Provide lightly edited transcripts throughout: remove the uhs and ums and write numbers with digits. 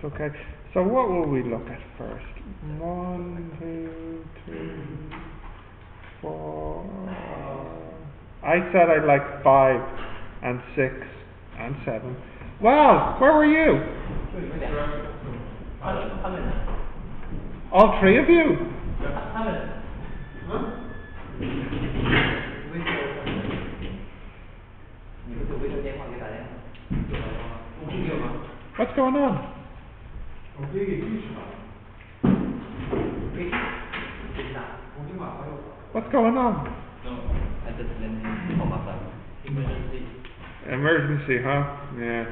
That's okay. So what will we look at first? 1, 2, 3, 4. I said I'd like 5 and 6 and 7. Well, where were you? All three of you? What's going on? What's going on? Emergency, huh? Yeah.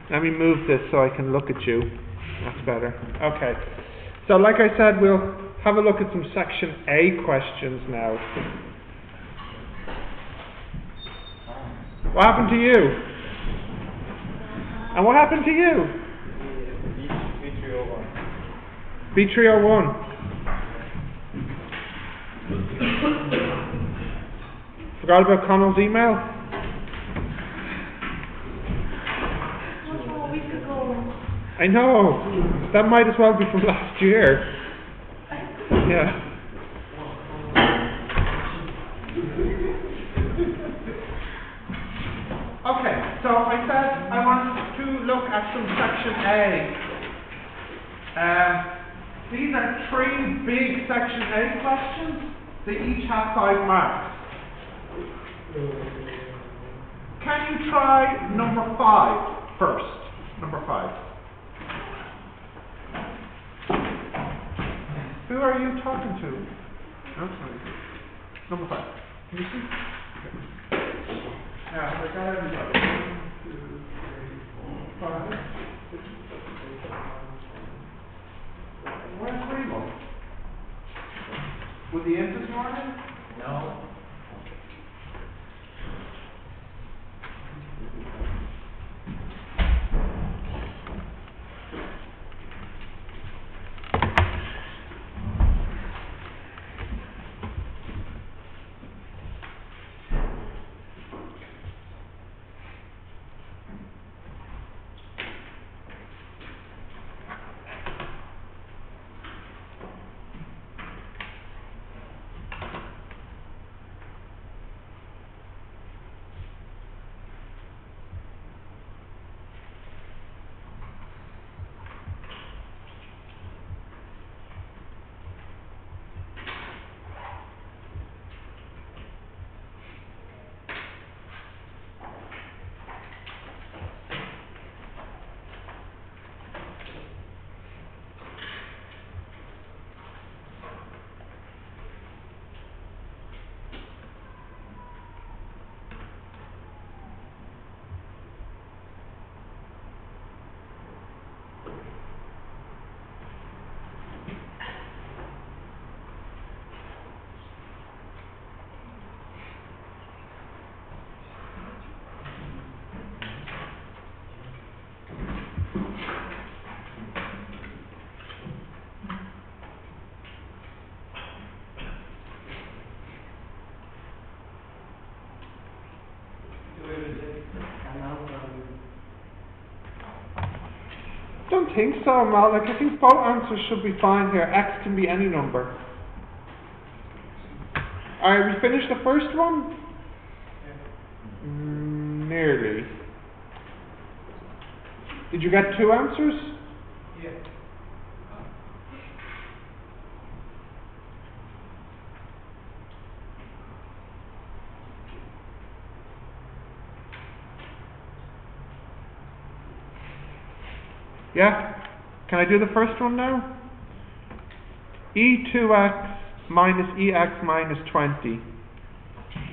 Let me move this so I can look at you. That's better. Okay. So like I said, we'll have a look at some section A questions now. What happened to you? And what happened to you? B301. Forgot about Connell's email? I know. That might as well be from last year. Yeah. Okay, so I said I want to look at some section A. These are 3 big section A questions. They each have 5 marks. Can you try number 5 first? Number 5. Who are you talking to? Oh, sorry. Number 5. Can you see? Okay. Yeah, I got everybody. 1, 2, 3, 4, 5. Where's Remo? Was he in this morning? No. I don't think so, Malik. I think both answers should be fine here. X can be any number. Alright, we finished the first one? Yeah. Nearly. Did you get 2 answers? Yeah. Yeah? Can I do the first one now? E2x minus EX minus 20.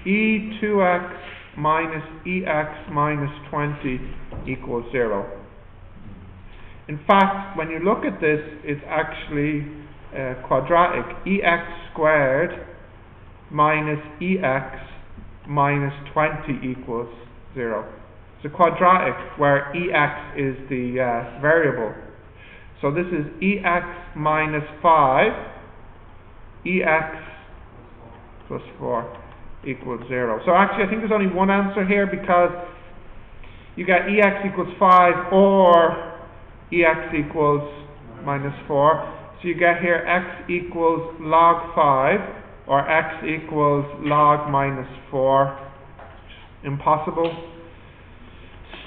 E2x minus EX minus 20 equals 0. In fact, when you look at this, it's actually quadratic. EX squared minus EX minus 20 equals 0. It's a quadratic where EX is the variable. So this is EX minus 5, EX plus 4 equals 0. So actually I think there's only one answer here, because you get EX equals 5 or EX equals minus 4. So you get here x equals log 5, or x equals log minus 4. Impossible.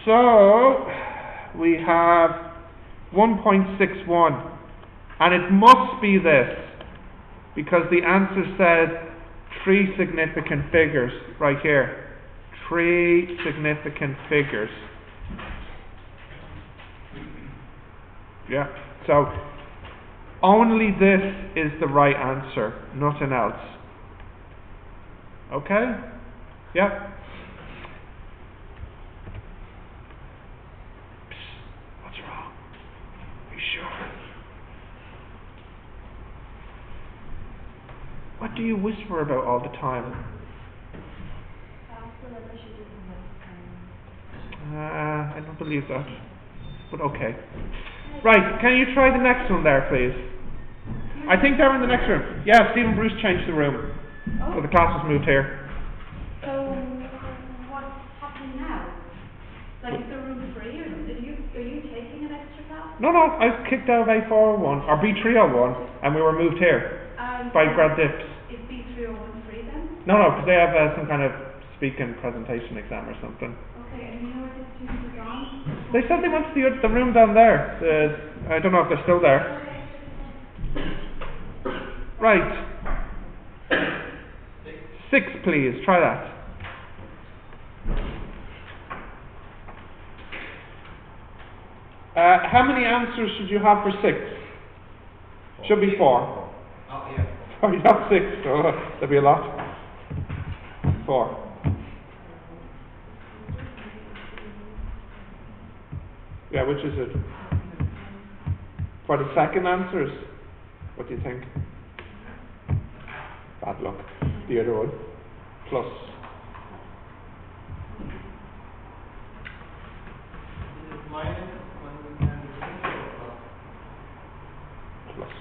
So we have 1.61, and it must be this, because the answer says 3 significant figures right here. 3 significant figures. Yeah, so only this is the right answer, nothing else. Okay? Yeah? Psst, what's wrong? Are you sure? What do you whisper about all the time? I don't believe that. But okay. Right, can you try the next one there, please? I think they're in the next room. Yeah, Stephen Bruce changed the room. So the class was moved here. So, what's happening now? Like, is the room free, or are you taking an extra class? No, I was kicked out of A401, or B301, and we were moved here by Grad Dips. Is B301 free then? No, because they have some kind of speaking presentation exam or something. Okay, and you know where the students are gone? They said they went to the room down there. I don't know if they're still there. Right. 6, please. Try that. How many answers should you have for 6? Should be 4. Oh, yeah. Oh, you have 6. Oh, there'll be a lot. 4. Yeah, which is it? For the second answers, what do you think? Bad luck. The other one. Plus. Minus when we can Plus.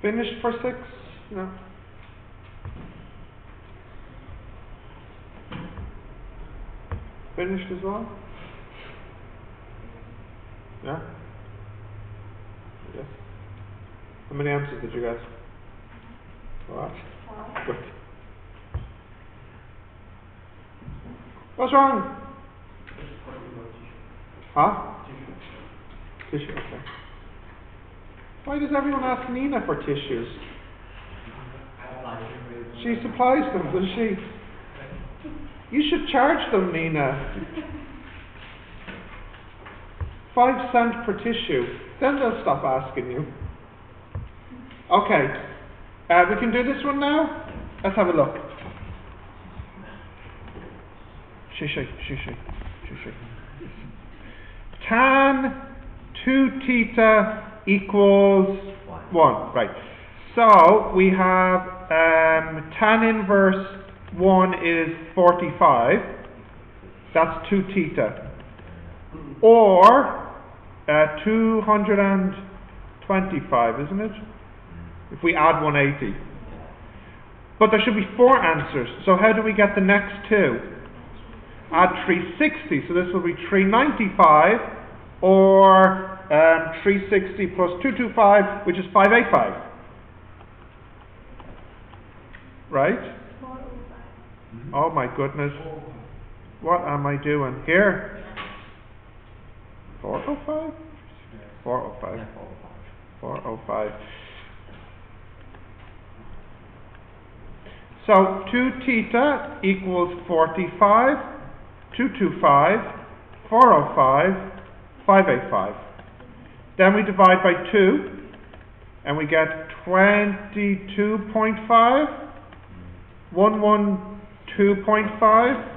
Finished for 6? No. Finished as well? Yeah? Yes. How many answers did you get? What? Good. What's wrong? Huh? Tissue, okay. Why does everyone ask Nina for tissues? She supplies them, does she? You should charge them, Nina. 5 cents per tissue. Then they'll stop asking you. Okay. We can do this one now? Let's have a look. Shishy. Tan 2 theta equals 1. Right. So we have tan inverse 1 is 45. That's 2 theta. Or 225, isn't it? If we add 180. But there should be 4 answers. So how do we get the next 2? Add 360. So this will be 395 or 360 plus 225, which is 585. Right? Oh my goodness. What am I doing here? 405? 405. Yeah, 405. So 2 theta equals 45, 225, 405, 585. Then we divide by 2, and we get 22.5, 112.5,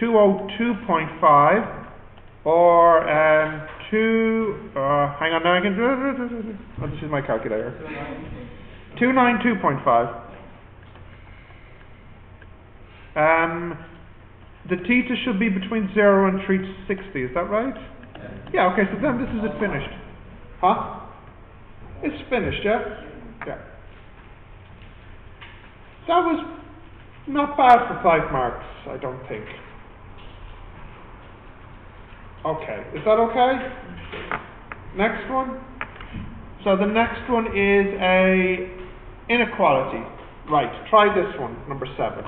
202.5, or hang on now, I can do it. Oh, this is my calculator. 292.5. The theta should be between 0 and 360, is that right? Yeah, okay, so then this is it finished. Huh? It's finished, yeah? Yeah. That was not bad for 5 marks, I don't think. Okay, is that okay? Next one. So the next one is a inequality. Right, try this one, number 7.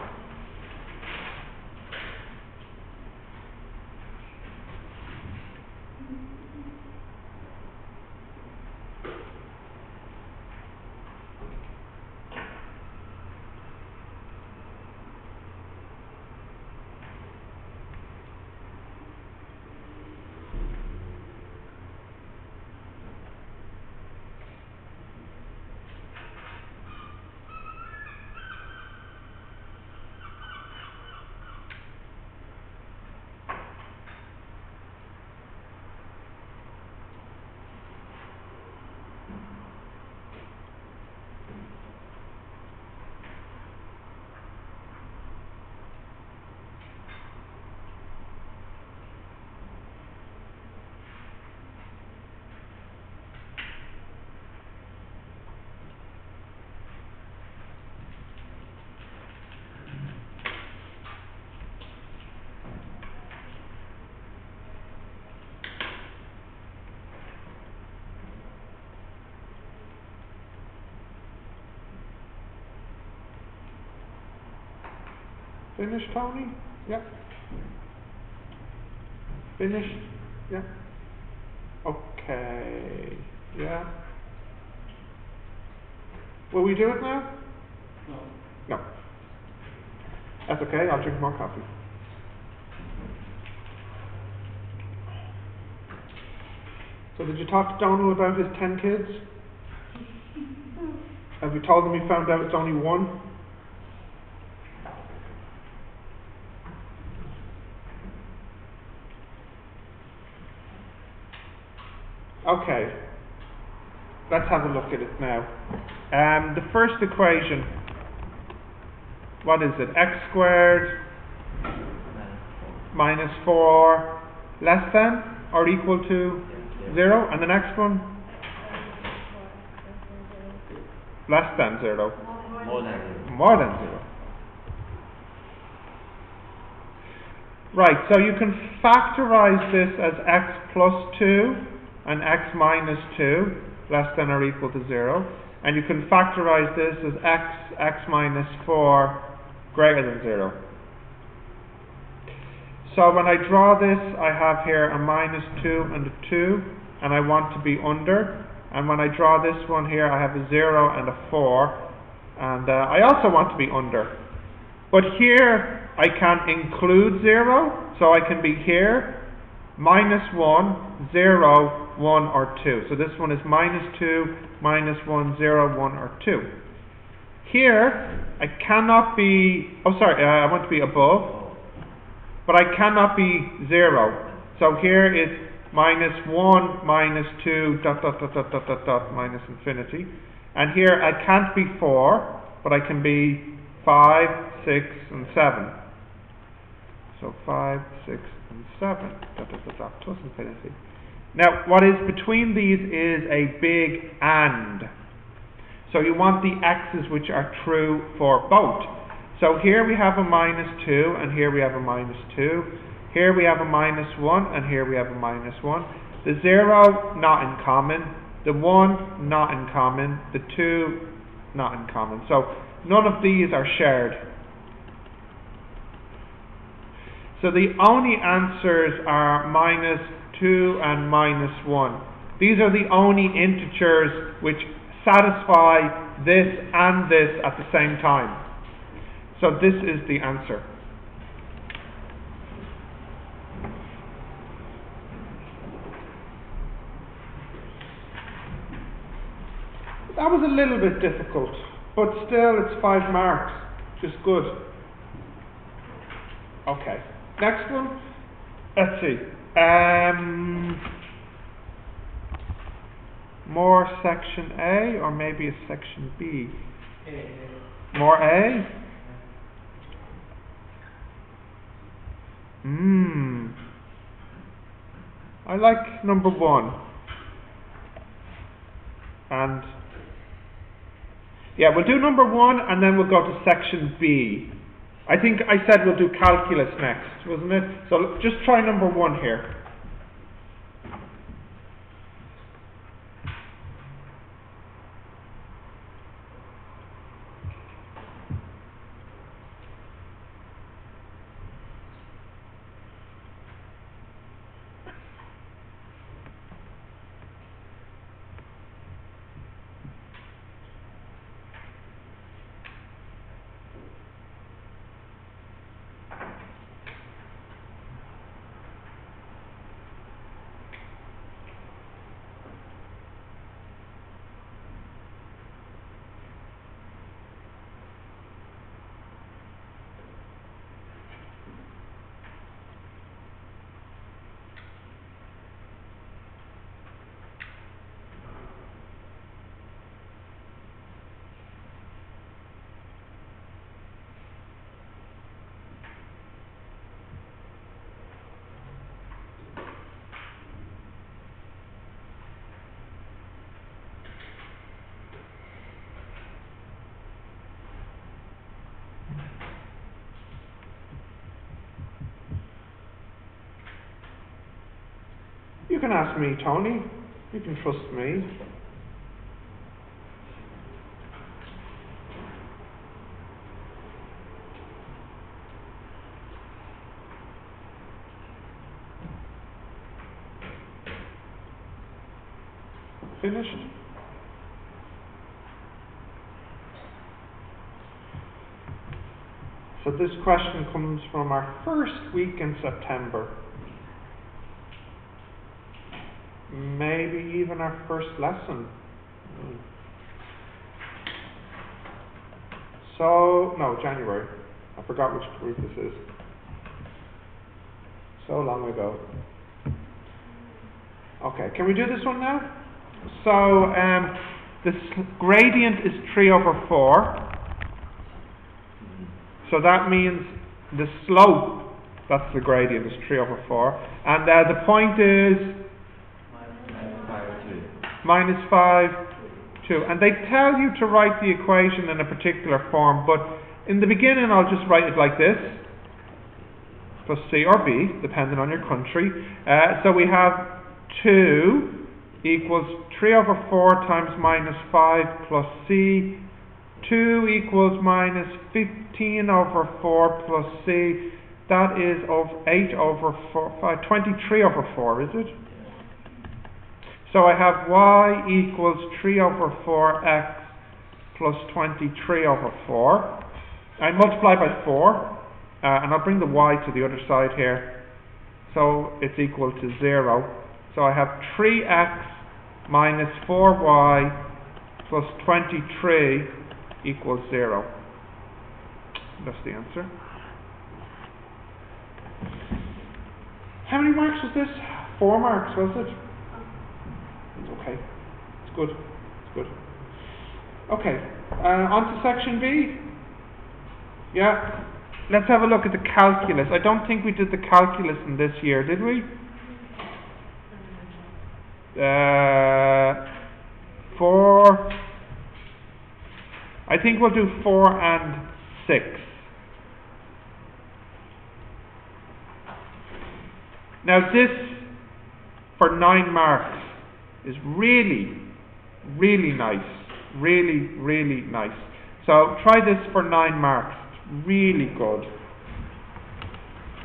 Finished, Tony? Yeah. Finished? Yeah. Okay. Yeah. Will we do it now? No. No. That's okay, I'll drink more coffee. So did you talk to Donald about his 10 kids? Have you told him you found out it's only 1? Okay, let's have a look at it now. The first equation, what is it? X squared minus 4 less than or equal to 0, and the next one? Less than 0. More than 0. More than 0. Right, so you can factorize this as x plus 2 and x minus 2 less than or equal to 0, and you can factorize this as x minus 4 greater than 0. So when I draw this, I have here a minus 2 and a 2, and I want to be under, and when I draw this one here, I have a 0 and a 4, and I also want to be under. But here I can include 0, so I can be here minus 1, 0, 1 or 2. So this one is minus 2, minus 1, 0, 1 or 2. Here I cannot be, I want to be above, but I cannot be 0. So here it's minus 1, minus 2, dot, dot, dot, dot, dot, dot, dot, minus infinity. And here I can't be 4, but I can be 5, 6, and 7. So 5, 6, and 7, dot, dot, dot, dot, plus infinity. Now, what is between these is a big AND. So you want the x's which are true for both. So here we have a minus 2, and here we have a minus 2. Here we have a minus 1, and here we have a minus 1. The 0, not in common. The 1, not in common. The 2, not in common. So none of these are shared. So the only answers are minus 2 and minus 1. These are the only integers which satisfy this and this at the same time. So this is the answer. That was a little bit difficult, but still it's 5 marks, which is good. Okay, next one. Let's see. More section A or maybe a section B? More A? I like number 1. And yeah, we'll do number 1 and then we'll go to section B. I think I said we'll do calculus next, wasn't it? So just try number 1 here. You can ask me, Tony. You can trust me. Finished? So this question comes from our first week in September. Maybe even our first lesson. So, no, January. I forgot which group this is. So long ago. Okay, can we do this one now? So, the gradient is 3 over 4. So that means the slope, that's the gradient, is 3 over 4. And the point is minus 5, 2. And they tell you to write the equation in a particular form, but in the beginning I'll just write it like this, plus C or B, depending on your country. So we have 2 equals 3 over 4 times minus 5 plus C. 2 equals minus 15 over 4 plus C. That is of 8 over 4, 23 over 4, is it? So I have y equals 3 over 4x plus 23 over 4. I multiply by 4, and I'll bring the y to the other side here. So it's equal to 0. So I have 3x minus 4y plus 23 equals 0. That's the answer. How many marks was this? 4 marks, was it? Okay, it's good, it's good. Okay, on to section B. Yeah, let's have a look at the calculus. I don't think we did the calculus in this year, did we? 4. I think we'll do 4 and 6. Now this, for 9 marks, is really, really nice. Really, really nice. So try this for 9 marks. It's really good.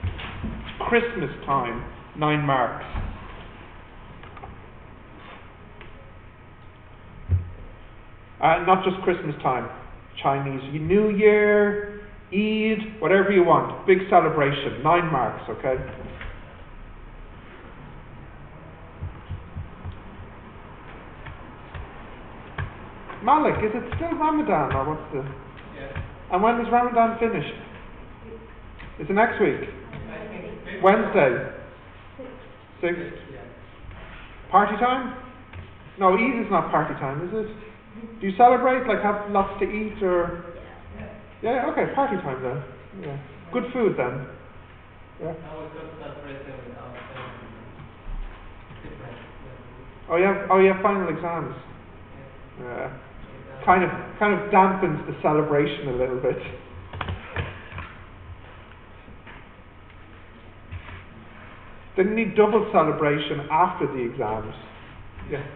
It's Christmas time, 9 marks. Not just Christmas time. Chinese New Year, Eid, whatever you want. Big celebration. 9 marks, okay? Malik, is it still Ramadan or what's the... Yeah. And when is Ramadan finished? Is it next week? I think Wednesday? 6? Yeah. Party time? No, Eid is not party time, is it? Do you celebrate, like have lots to eat or... Yeah, okay, party time then. Yeah. Good food then. Yeah. I was just celebrating without different. Oh, you have final exams. Yeah. Kind of dampens the celebration a little bit. Then you need double celebration after the exams. Yeah.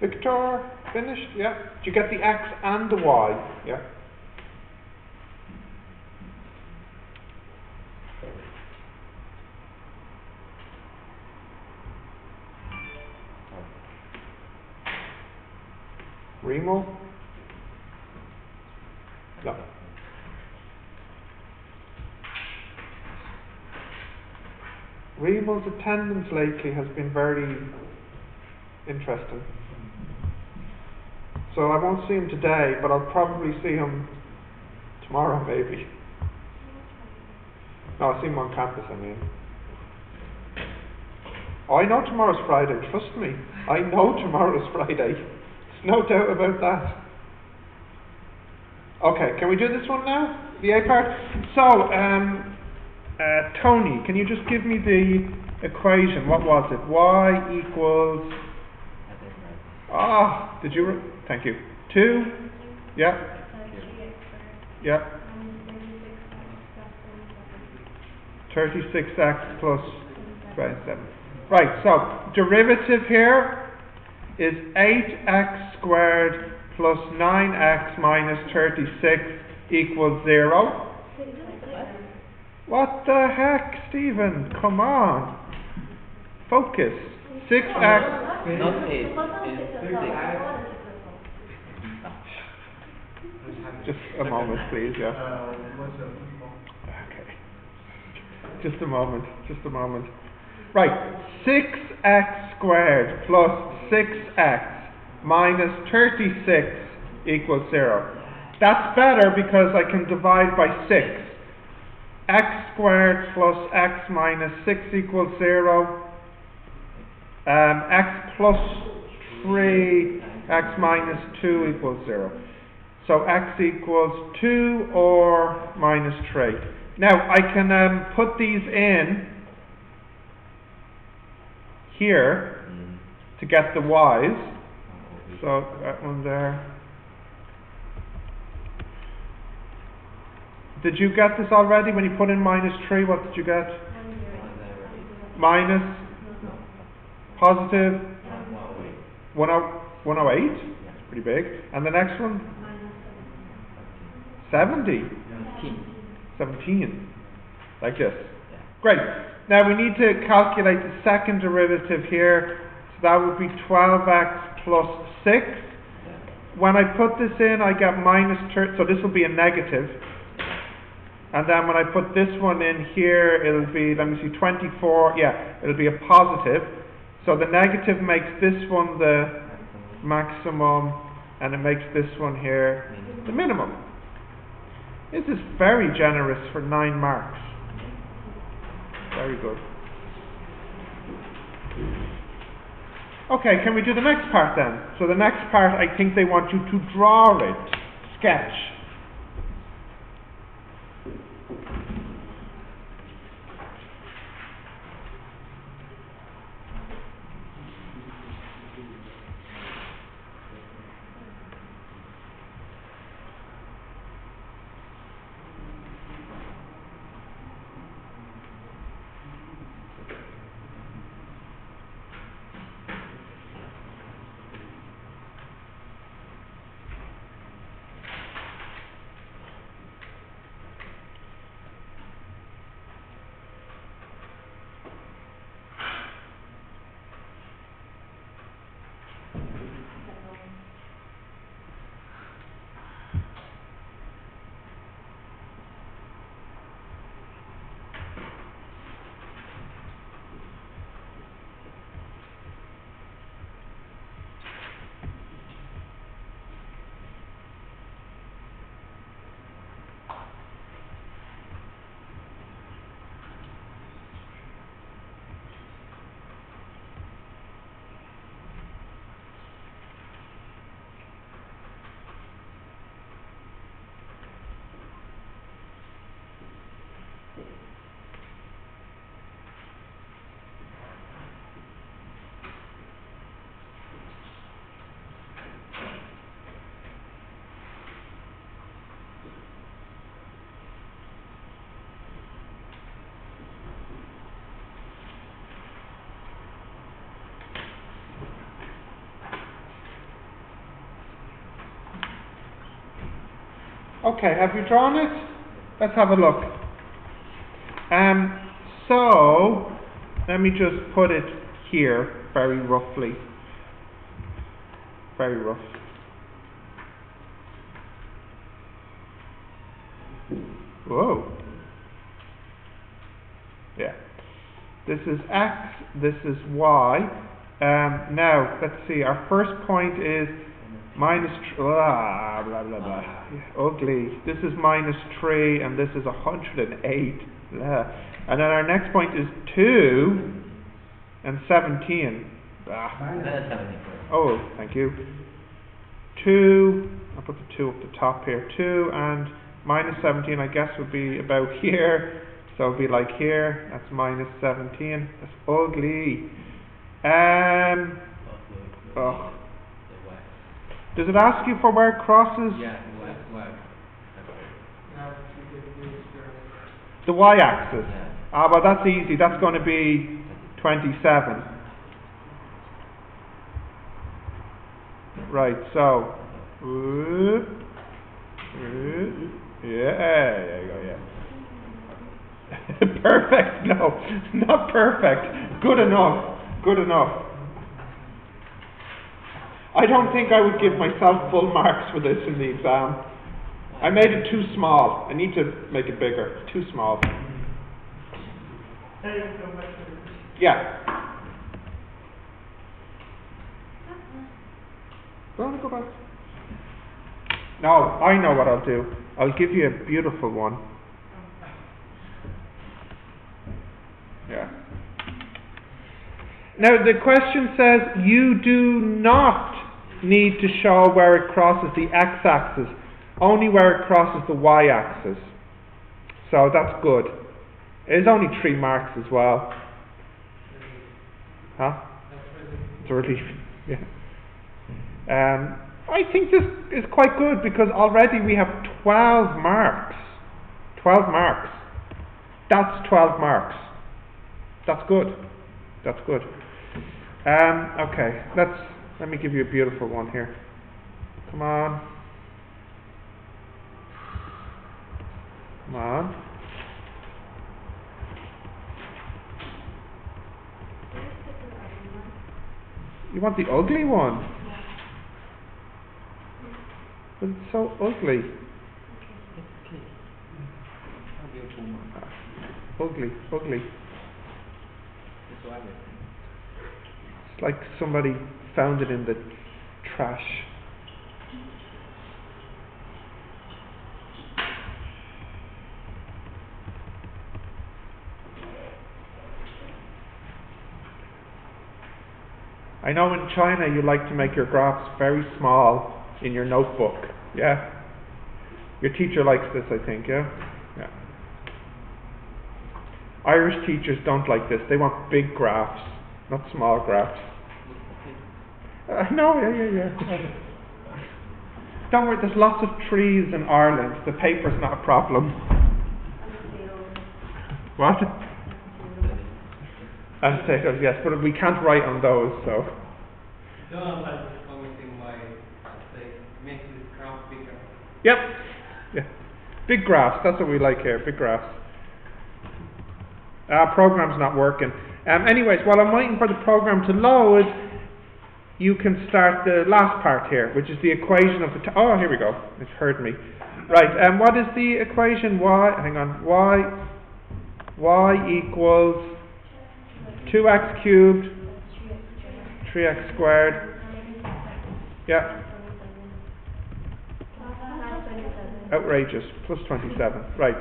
Victor, finished? Yeah. Did you get the X and the Y? Yeah. Remo? No. Remo's attendance lately has been very interesting. So I won't see him today, but I'll probably see him tomorrow maybe. No, I'll see him on campus, I mean. Oh, I know tomorrow's Friday, trust me. I know tomorrow's Friday. There's no doubt about that. Okay, can we do this one now? The A part? So, Tony, can you just give me the equation? What was it? Y equals... did you... Thank you. 2? Yeah. Yeah. 36x plus 27. Right, so derivative here is 8x squared plus 9x minus 36 equals 0. What the heck, Stephen? Come on. Focus. 6x... Not 8, it's 6. Just a moment, please, yeah. Okay. Just a moment. Right, 6x squared plus 6x minus 36 equals 0. That's better because I can divide by 6. X squared plus x minus 6 equals 0. X plus 3, x minus 2 equals 0. So x equals 2 or minus 3. Now I can put these in here to get the y's. So that one there. Did you get this already? When you put in minus 3, what did you get? Minus? Positive? 108? That's pretty big. And the next one? 70? 17. Like this. Great. Now we need to calculate the second derivative here. So that would be 12x plus 6. When I put this in, I get minus 30, so this will be a negative. And then when I put this one in here, it'll be, let me see, 24, yeah, it'll be a positive. So the negative makes this one the maximum, and it makes this one here the minimum. This is very generous for 9 marks. Very good. Okay, can we do the next part then? So the next part, I think they want you to draw it. Sketch. Okay, have you drawn it? Let's have a look. So, let me just put it here very roughly. Very rough. Whoa. Yeah. This is X, this is Y. Now, let's see, our first point is minus, blah, blah, blah, blah. Ugly. This is minus 3, and this is 108. Blah. And then our next point is 2 and 17. Blah. Oh, thank you. 2, I'll put the 2 up the top here. 2 and minus 17, I guess, would be about here. So it'll be like here. That's minus 17. That's ugly. Oh. Does it ask you for where it crosses? Yeah, where? The y-axis. Yeah. Ah, but that's easy. That's going to be 27. Right, so. Yeah, there you go, yeah. Perfect. No, not perfect. Good enough. Good enough. I don't think I would give myself full marks for this in the exam. I made it too small. I need to make it bigger. Too small. Yeah. Do you want to go back? No, I know what I'll do. I'll give you a beautiful one. Yeah. Now the question says you do not need to show where it crosses the x-axis, only where it crosses the y-axis. So that's good. It's only 3 marks as well. Huh? It's a relief. Yeah. I think this is quite good because already we have 12 marks. 12 marks. That's 12 marks. That's good. That's good. Okay, let me give you a beautiful one here. Come on. Come on. You want the ugly one? But it's so ugly. Ugly, ugly. It's like somebody found it in the trash. I know in China you like to make your graphs very small in your notebook, yeah? Your teacher likes this, I think, yeah? Yeah. Irish teachers don't like this. They want big graphs, not small graphs. No, yeah. Don't worry, there's lots of trees in Ireland. The paper's not a problem. What? And potatoes, yes, but we can't write on those, so. Don't like commenting my, say, make this graph bigger. Yep. Yeah. Big graphs, that's what we like here, big graphs. Program's not working. Anyways, while I'm waiting for the program to load, you can start the last part here, which is the equation of the... oh, here we go. It's heard me. Right, what is the equation? Y equals 2x cubed, 3x squared. Yeah. Outrageous. Plus 27. Right.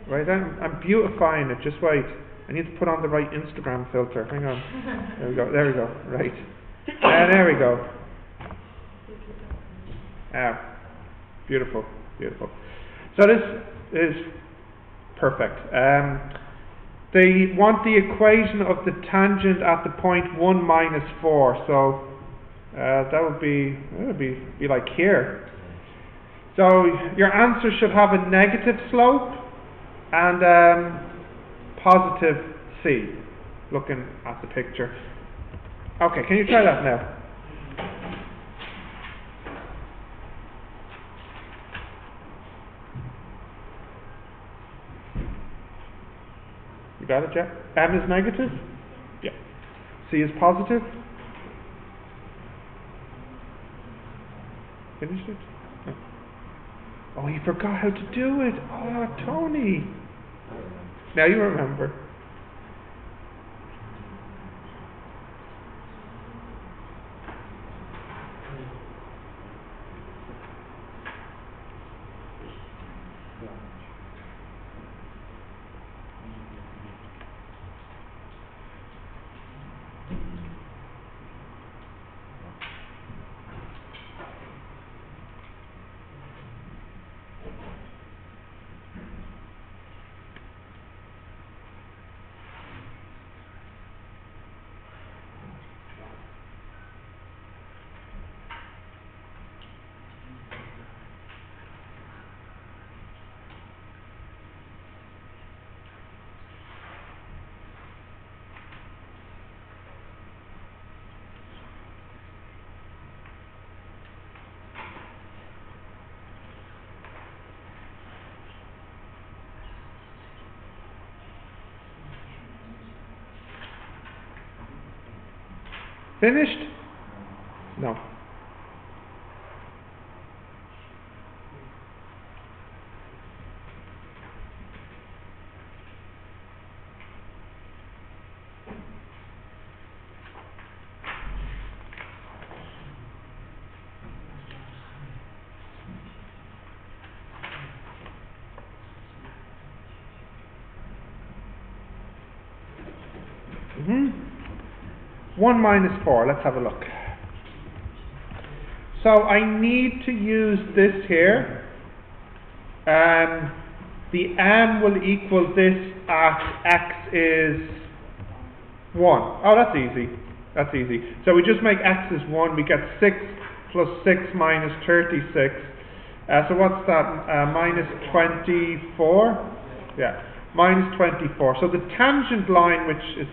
Right, I'm beautifying it, just wait. I need to put on the right Instagram filter. Hang on. There we go. Right. There we go. Beautiful. So this is perfect. They want the equation of the tangent at the point 1 minus 4. So that would be like here. So your answer should have a negative slope and positive c, looking at the picture. Okay, can you try that now? You got it, Jeff? M is negative? Yeah. C is positive? Finished it? No. Oh, you forgot how to do it. Oh, Tony. Now you remember. Finished? No. Mm-hmm. 1 minus 4, let's have a look. So I need to use this here. The m will equal this at x is 1. Oh, that's easy. That's easy. So we just make x is 1, we get 6 plus 6 minus 36. So what's that? Minus 24? Yeah, minus 24. So the tangent line, which is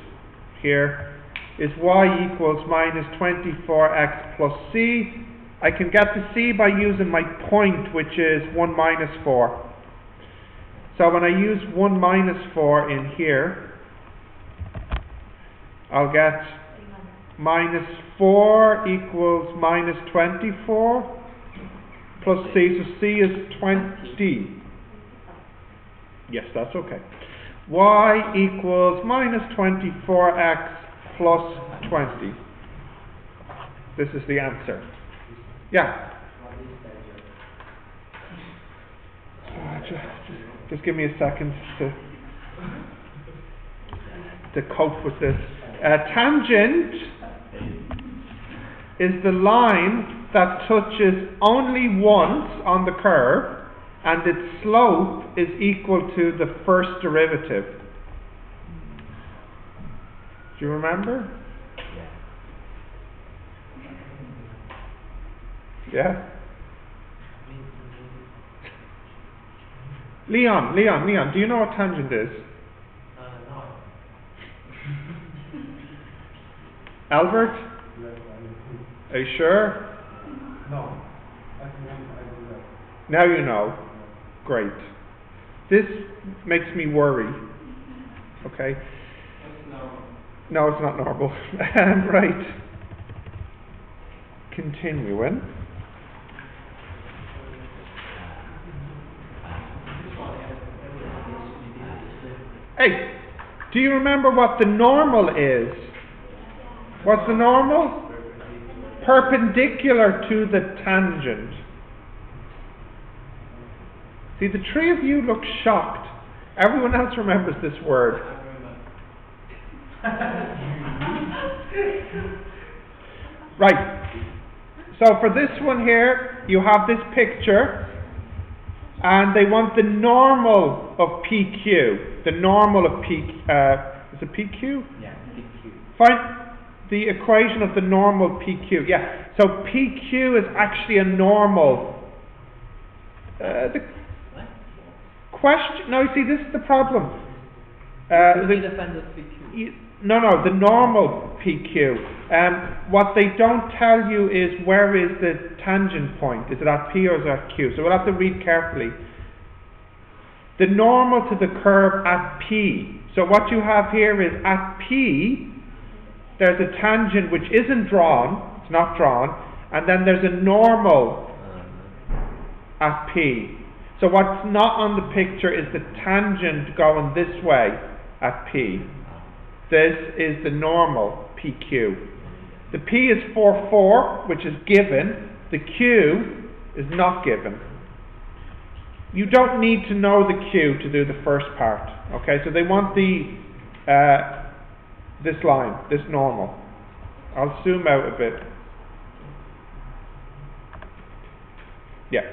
here, is y equals minus 24x plus c, I can get to C by using my point, which is 1 minus 4. So when I use 1 minus 4 in here, I'll get minus 4 equals minus 24 plus C, so C is 20. Yes, that's okay. Y equals minus 24x plus 20. This is the answer. Yeah? Just give me a second to cope with this. Tangent is the line that touches only once on the curve and its slope is equal to the first derivative. Do you remember? Yeah? Leon, do you know what tangent is? No. Albert? Are you sure? No. I do that. Now you know. Great. This makes me worry. Okay? That's normal. No, it's not normal. Right. Continuing. Hey, do you remember what the normal is? What's the normal? Perpendicular to the tangent. See, the three of you look shocked. Everyone else remembers this word. Right. So for this one here, you have this picture, and they want the normal of PQ. The normal of P. Is it PQ? Yeah, PQ. Find the equation of the normal PQ. Yeah. So PQ is actually a normal. The question. No, you see, this is the problem. No, the normal PQ. What they don't tell you is where is the tangent point. Is it at P or is it at Q? So we'll have to read carefully. The normal to the curve at P. So what you have here is at P, there's a tangent which isn't drawn, it's not drawn, and then there's a normal at P. So what's not on the picture is the tangent going this way at P. This is the normal PQ. The P is 4, which is given. The Q is not given. You don't need to know the Q to do the first part. Okay, so they want this line, this normal. I'll zoom out a bit. Yeah.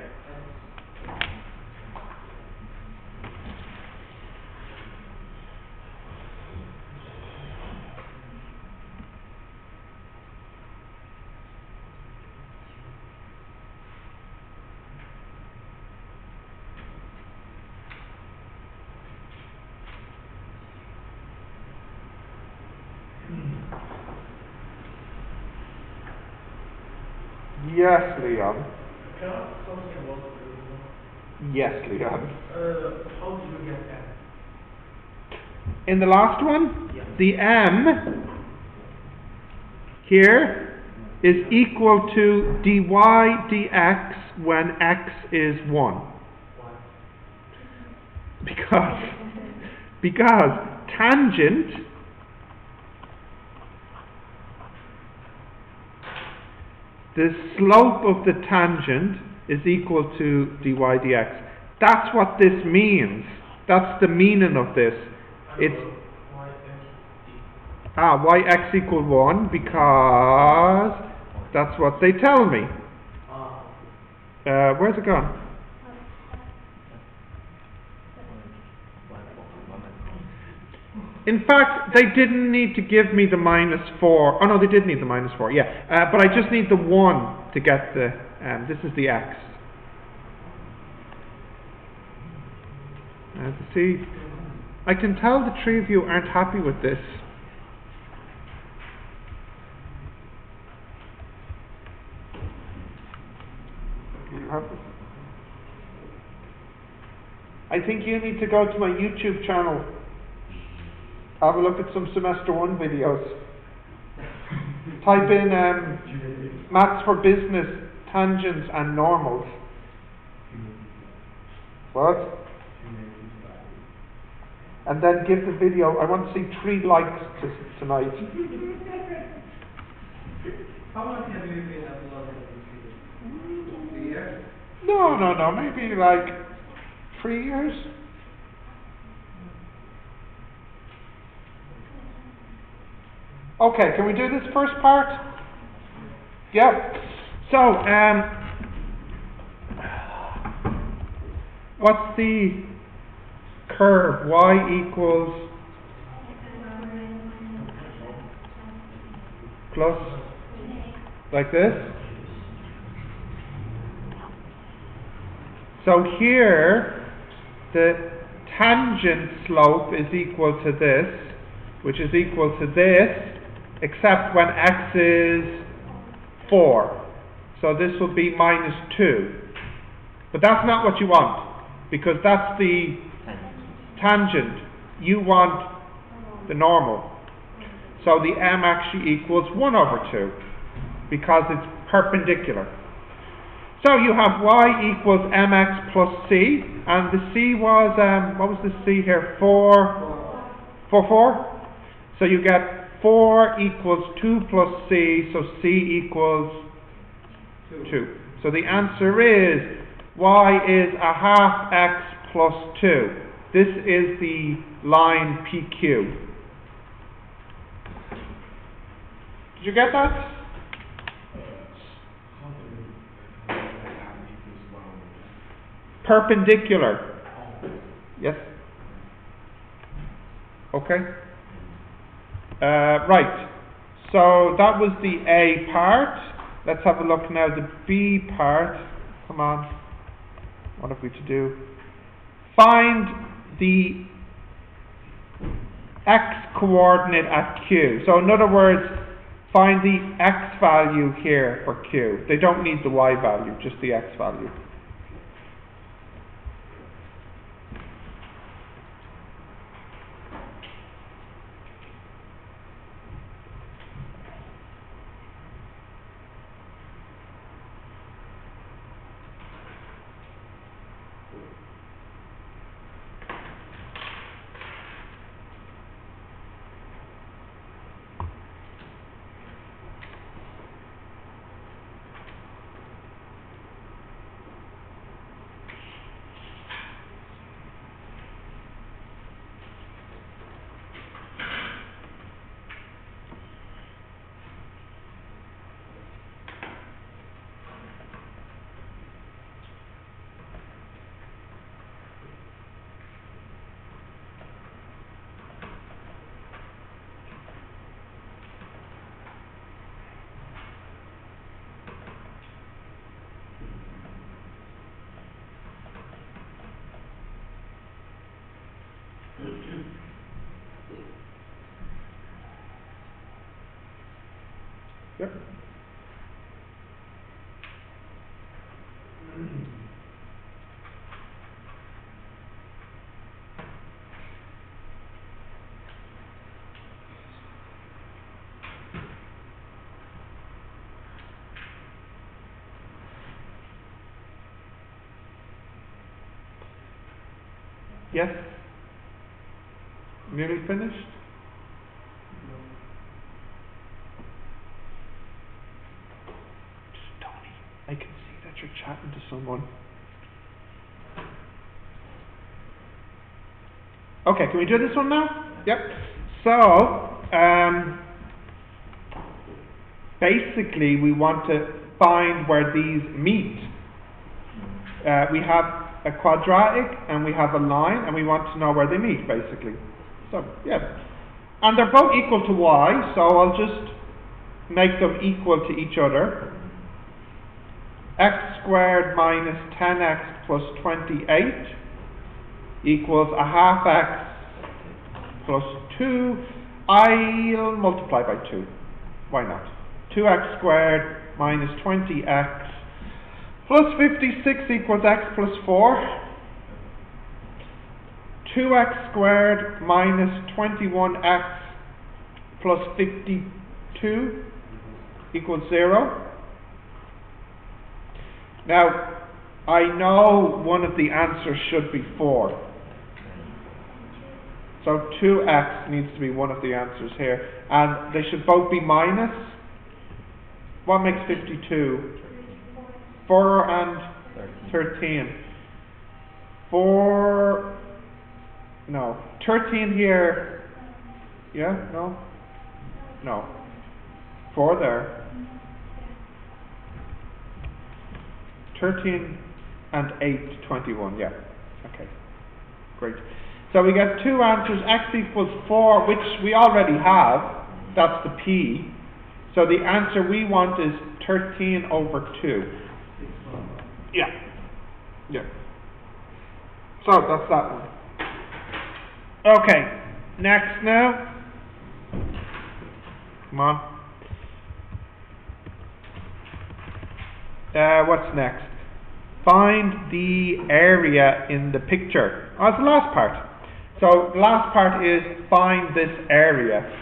Yes, Leon. Can I ask something about the Yes, Leon. how do you get that? In the last one, Yeah. the m here is equal to dy dx when x is 1. Why? Because tangent the slope of the tangent is equal to dy dx. That's what this means. That's the meaning of this. It's Why x y x equal 1 because that's what they tell me. Where's it gone? In fact, they didn't need to give me the -4. Oh no, they did need the -4, yeah. But I just need the 1 to get the, this is the x. See, I can tell the three of you aren't happy with this. You have this? I think you need to go to my YouTube channel. Have a look at some semester 1 videos. Type in maths for business, tangents and normals. What? And then give the video, I want to see 3 likes tonight. How long have you been uploading this video? 3 years? No, maybe like 3 years. Okay, can we do this first part? Yep. So, what's the curve? Y equals plus, like this. So here, the tangent slope is equal to this, which is equal to this, except when x is 4. So this will be minus 2. But that's not what you want, because that's the tangent. You want the normal. So the m actually equals 1 over 2, because it's perpendicular. So you have y equals mx plus c, and the c was, what was the c here? 4. So you get 4 equals 2 plus c, so c equals 2. So the answer is y is a half x plus 2. This is the line PQ. Did you get that? Perpendicular. Yes? Okay. Right. So that was the A part. Let's have a look now. The B part. Come on. What have we to do? Find the x coordinate at Q. So in other words, find the x value here for Q. They don't need the y value, just the x value. Yep. Yes? Nearly finished? Tony, I can see that you're chatting to someone. Okay, can we do this one now? Yep. So, basically we want to find where these meet. We have a quadratic and we have a line, and we want to know where they meet, basically. So, yeah. And they're both equal to y, so I'll just make them equal to each other. X squared minus 10x plus 28 equals a half x plus 2. I'll multiply by 2. Why not? 2x squared minus 20x Plus 56 equals x plus 4. 2x squared minus 21x plus 52 equals 0. Now, I know one of the answers should be 4. So 2x needs to be one of the answers here. And they should both be minus. What makes 52? 4 and 13. 4... No. 13 here. Yeah? No? No. 4 there. 13 and 8, 21. Yeah. Okay. Great. So we get two answers. X equals 4, which we already have. That's the P. So the answer we want is 13 over 2. Yeah. Yeah. So that's that one. Okay. Next now. Come on. What's next? Find the area in the picture. Oh, it's the last part. So the last part is find this area.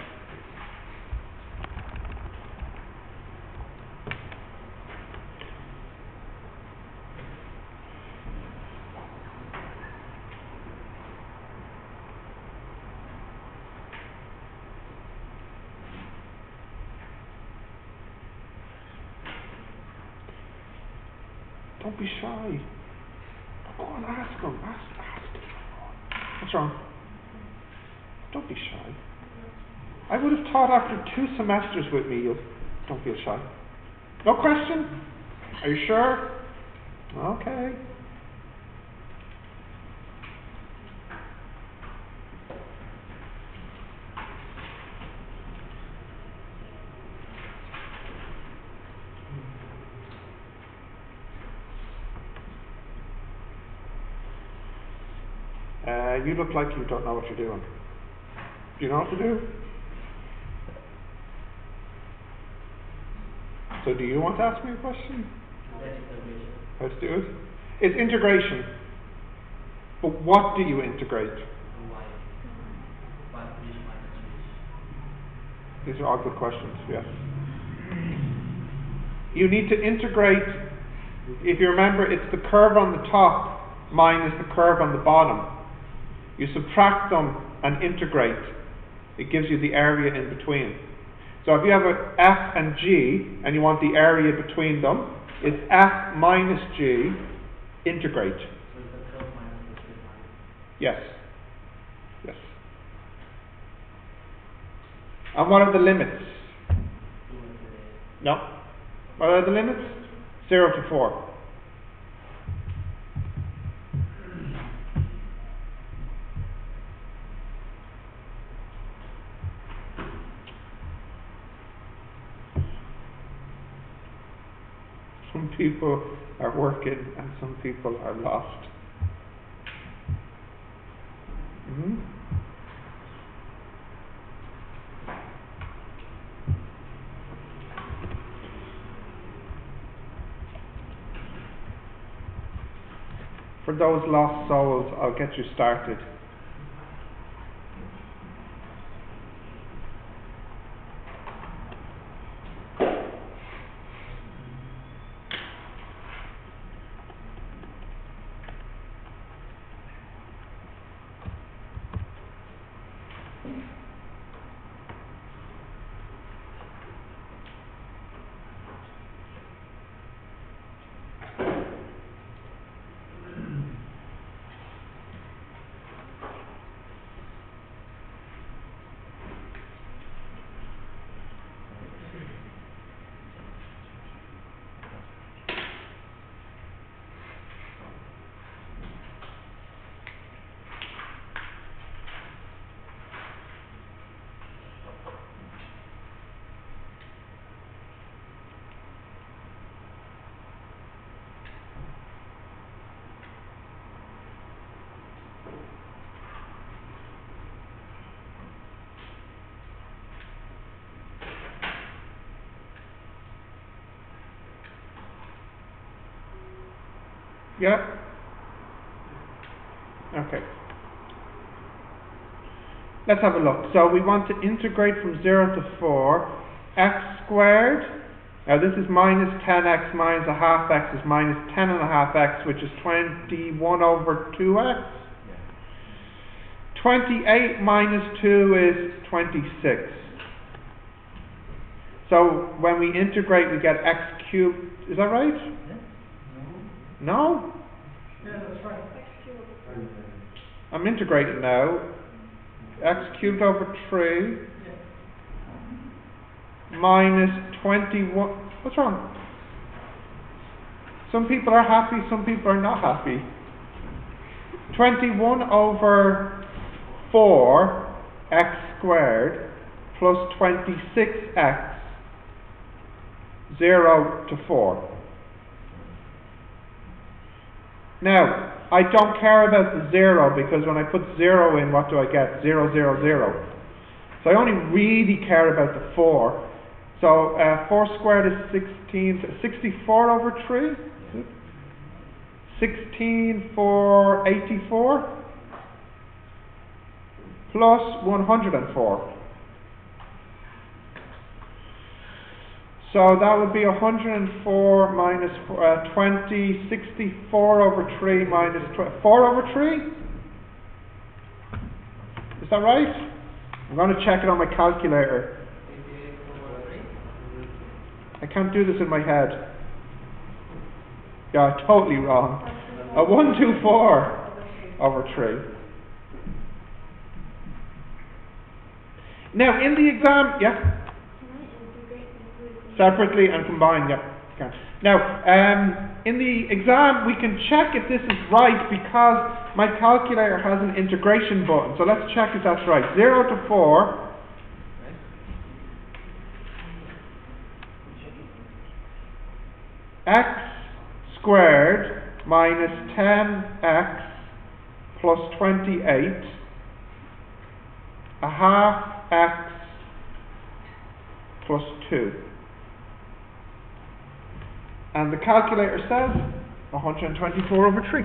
Don't be shy. Go on, ask him. Ask. What's wrong? Don't be shy. I would have taught after 2 semesters with me. You don't feel shy. No question? Are you sure? Okay. You look like you don't know what you're doing. Do you know what to do? So do you want to ask me a question? How to do it? It's integration. But what do you integrate? These are all good questions, yes. You need to integrate, if you remember, it's the curve on the top minus the curve on the bottom. You subtract them and integrate. It gives you the area in between. So if you have a F and G and you want the area between them, it's F minus G, integrate. So it's the curve minus the straight line. Yes. Yes. And what are the limits? No. What are the limits? 0 to 4. Some people are working and some people are lost. For those lost souls, I'll get you started. Yeah? Okay. Let's have a look. So we want to integrate from 0 to 4. X squared. Now this is minus 10x minus a half x is minus 10 and a half x, which is 21 over 2x. 28 minus 2 is 26. So when we integrate, we get x cubed. Is that right? Yeah? No? Yeah, that's right. I'm integrating now. X cubed over 3 minus 21. What's wrong? Some people are happy, some people are not happy. 21 over 4 x squared plus 26x 0 to 4. Now, I don't care about the 0 because when I put 0 in, what do I get? 0, 0, 0. So I only really care about the 4. So 4 squared is 64 over 3. 16 for 84 plus 104. So that would be 104 minus 20, 64 over 3 minus 4 over 3? Is that right? I'm going to check it on my calculator. I can't do this in my head. Yeah, totally wrong. 124 over 3. Now in the exam, yeah? Separately and combined, yeah. Can. Now, in the exam, we can check if this is right because my calculator has an integration button. So let's check if that's right. 0 to 4. X squared minus 10x plus 28, a half x plus 2. And the calculator says 124 over 3.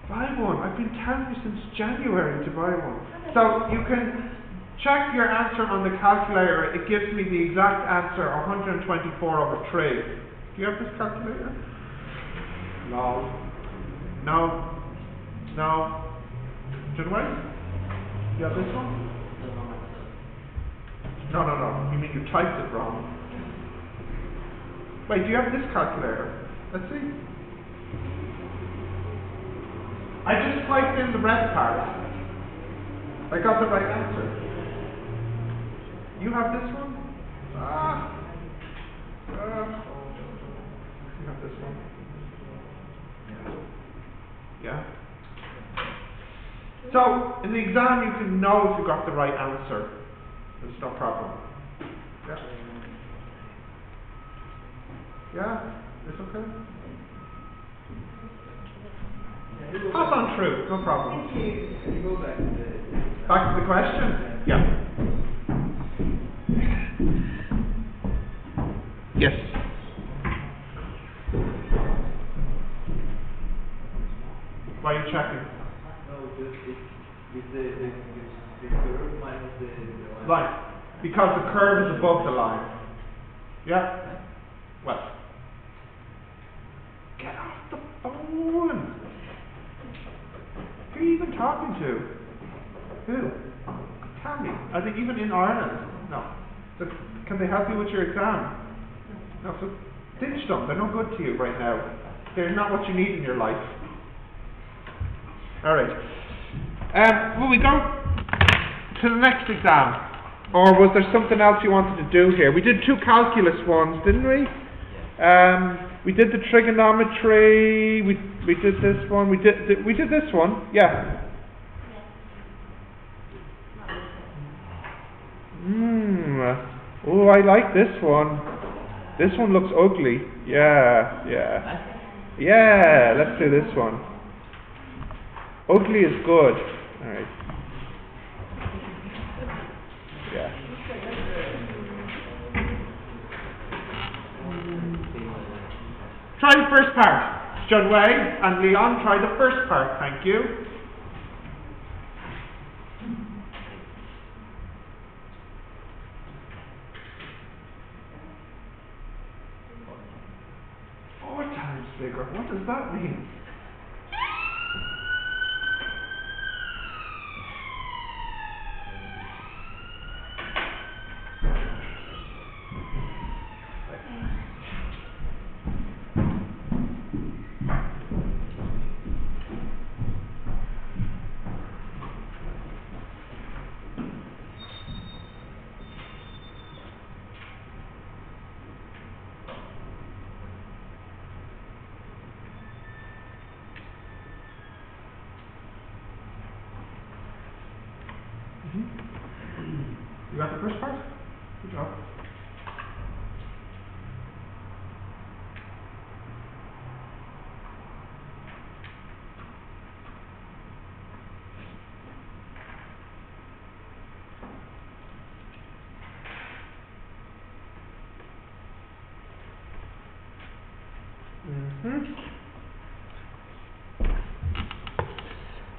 Buy one. I've been telling you since January to buy one. So you can check your answer on the calculator. It gives me the exact answer, 124 over 3. Do you have this calculator? No. No. No. Janway? You have this one? No. You mean you typed it wrong? Wait, do you have this calculator? Let's see. I just typed in the red part. I got the right answer. You have this one? You have this one? Yeah. So, in the exam you can know if you got the right answer. It's no problem. Yeah. Yeah? It's okay? Pass on through, no problem. Can you go back to the... Back to the question? Yeah. Yes. Why are you checking? No, it's the curve minus the line. Line. Because the curve is above the line. Yeah? What? Get off the phone! Who are you even talking to? Who? Tell me. Are they even in Ireland? No. So can they help you with your exam? No, so ditch them. They're no good to you right now. They're not what you need in your life. Alright. Will we go to the next exam? Or was there something else you wanted to do here? We did 2 calculus ones, didn't we? We did the trigonometry. We did this one. We did this one. Yeah. Oh, I like this one. This one looks ugly. Yeah. Yeah, let's do this one. Ugly is good. Alright. Yeah. Try the first part. Junway and Leon, try the first part. Thank you. Four times bigger. What does that mean? You got the first part? Good job.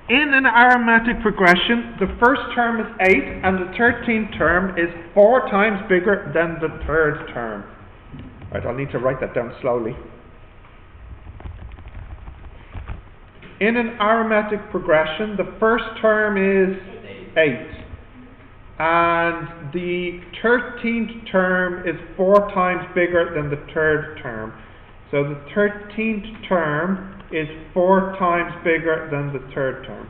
In an arithmetic progression, the first term is 8 and the 13th term is 4 times bigger than the third term. Right, I'll need to write that down slowly. In an arithmetic progression, the first term is 8 and the 13th term is 4 times bigger than the third term. So the 13th term is 4 times bigger than the third term.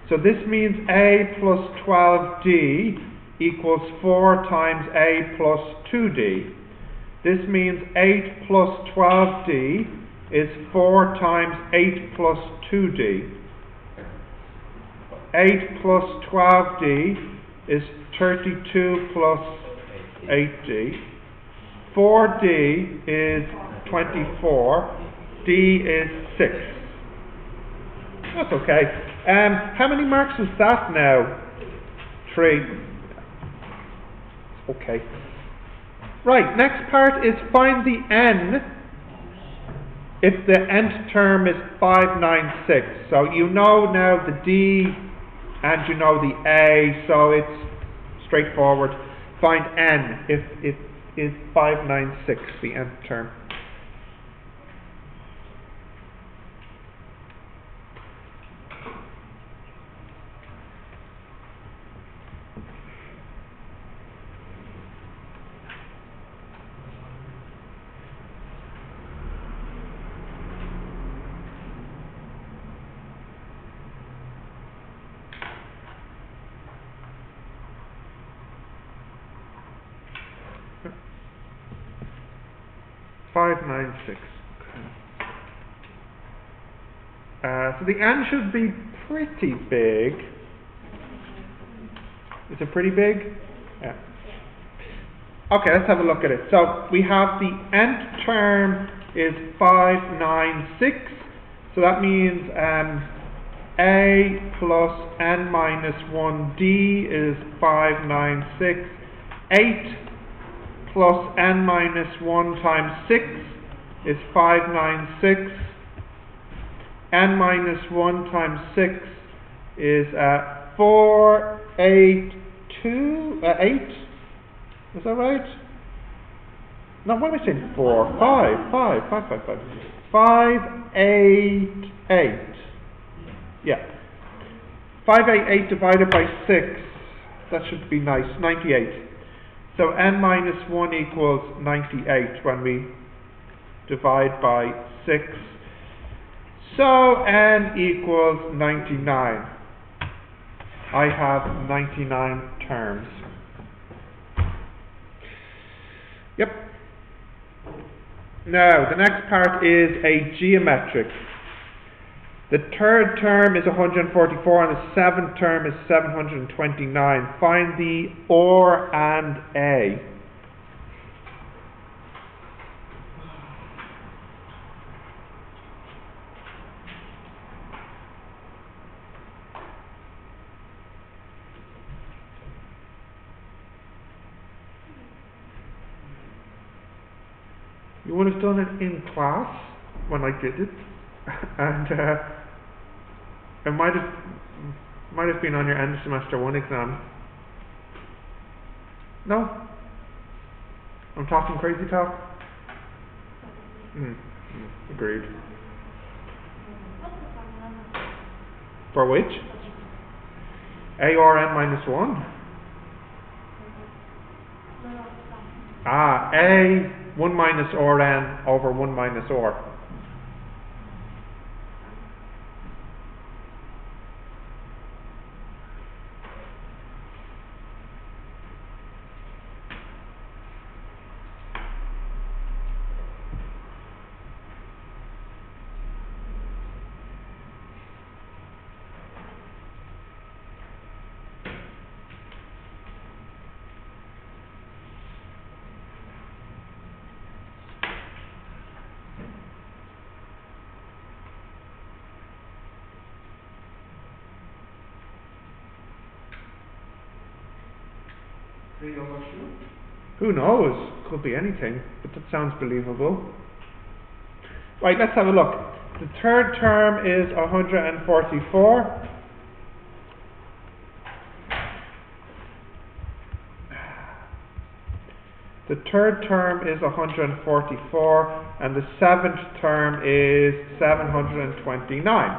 So this means a plus 12d equals 4 times a plus 2d. This means 8 plus 12d is 4 times 8 plus 2d. 8 plus 12d is 32 plus 8d. 4d is 24. D is 6. That's okay. How many marks is that now? 3. Okay. Right, next part is find the n if the nth term is 596. So you know now the D and you know the A, so it's straightforward. Find n if it is 596, the nth term. So the n should be pretty big. Is it pretty big? Yeah. Okay, let's have a look at it. So we have the nth term is 596. So that means a plus n minus 1d is 596. 8 plus n minus 1 times 6 is 596. N minus 1 times 6 is 4, 8, 2, 8? Is that right? No, what am I saying? 4, 5, 8, 8. Yeah. 588 divided by 6, that should be nice, 98. So n minus 1 equals 98 when we divide by 6. So n equals 99. I have 99 terms. Yep. Now, the next part is a geometric. The third term is 144 and the seventh term is 729. Find the or and a. You would have done it in class when I did it, and it might have been on your end of semester 1 exam. No? I'm talking crazy talk? Agreed. For which? A or n minus 1? A 1 minus or n over 1 minus or. Who knows? Could be anything, but that sounds believable. Right, let's have a look. The third term is 144. The third term is 144, and the seventh term is 729.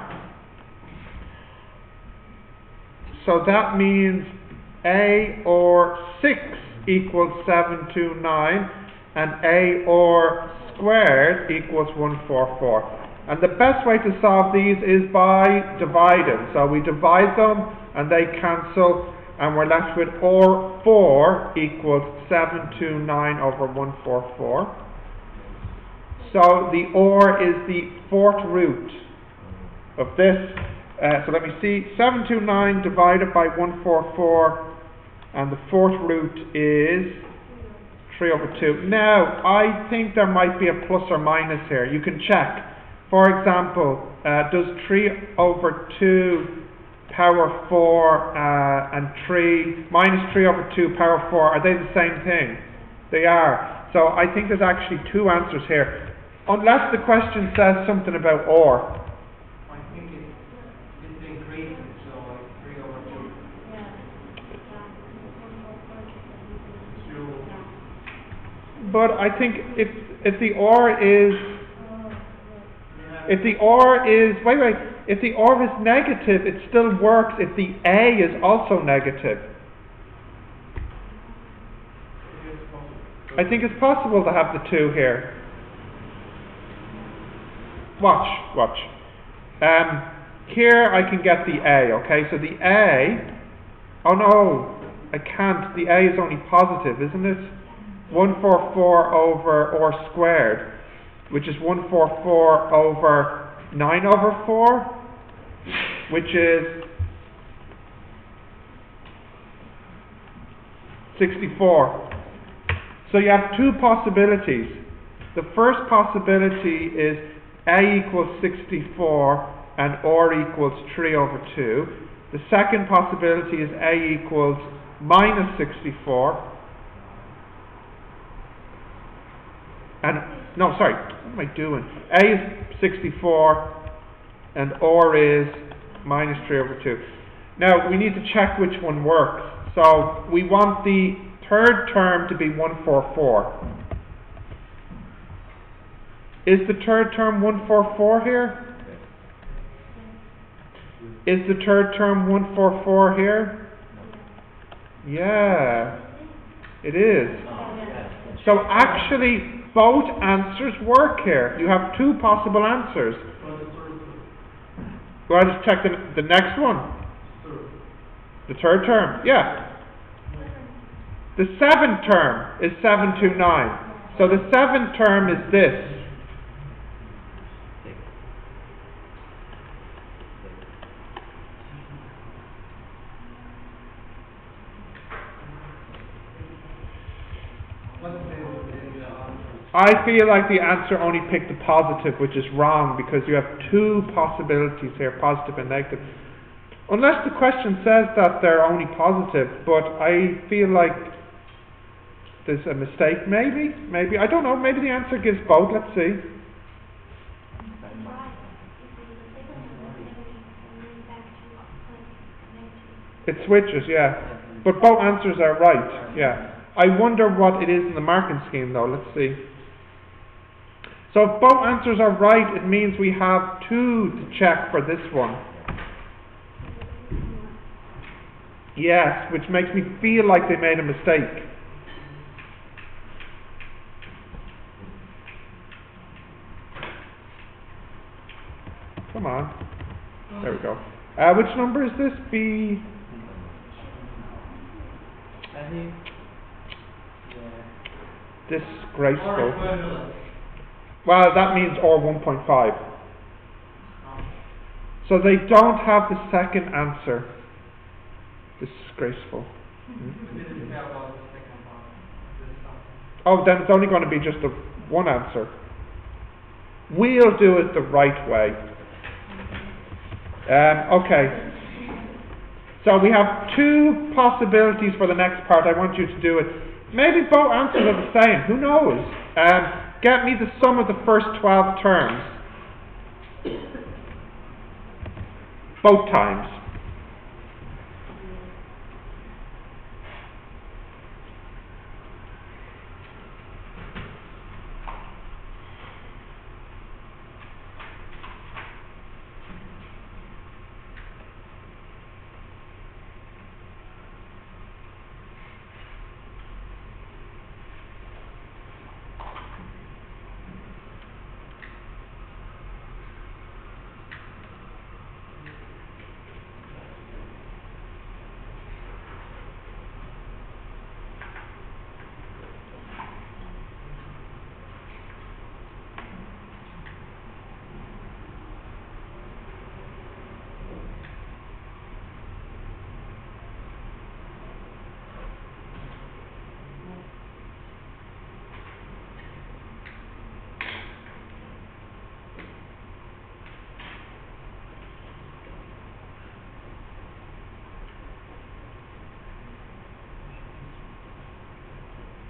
So that means A or 6 equals 729, and A or squared equals 144. And the best way to solve these is by dividing. So we divide them, and they cancel, and we're left with or 4 equals 729 over 144. So the or is the fourth root of this. So let me see, 729 divided by 144, and the fourth root is 3 over 2. Now, I think there might be a plus or minus here. You can check. For example, does 3 over 2 power 4 and 3 minus 3 over 2 power 4, are they the same thing? They are. So I think there's actually two answers here. Unless the question says something about or. I think it's increasing, so it's 3 over 2. But I think if the or is if the or is negative, it still works if the A is also negative. I think it's possible to have the 2 here. Watch. Here I can get the A, okay? So the A, oh no, I can't. The A is only positive, isn't it? 144 over or squared, which is 144 over 9 over 4, which is 64. So you have two possibilities. The first possibility is A equals 64 and or equals 3 over 2. The second possibility is A equals minus 64. And, no, sorry, what am I doing? A is 64 and or is minus 3 over 2. Now, we need to check which one works. So, we want the third term to be 144. Is the third term 144 here? Is the third term 144 here? Yeah, it is. So actually, both answers work here. You have two possible answers. Go ahead and check the next one. The third term, yeah. The seventh term is 729. So the seventh term is this. I feel like the answer only picked the positive, which is wrong, because you have two possibilities here, positive and negative. Unless the question says that they're only positive, but I feel like there's a mistake, maybe, I don't know, maybe the answer gives both, let's see. It switches, yeah. But both answers are right, yeah. I wonder what it is in the marking scheme though, let's see. So if both answers are right, it means we have 2 to check for this one. Yes, which makes me feel like they made a mistake. Come on. There we go. Which number is this? B... I think, yeah. Disgraceful. Well, that means or 1.5. So they don't have the second answer. Disgraceful. Oh, then it's only going to be just one answer. We'll do it the right way. Okay. So we have 2 possibilities for the next part. I want you to do it. Maybe both answers are the same. Who knows? Get me the sum of the first 12 terms. Both times.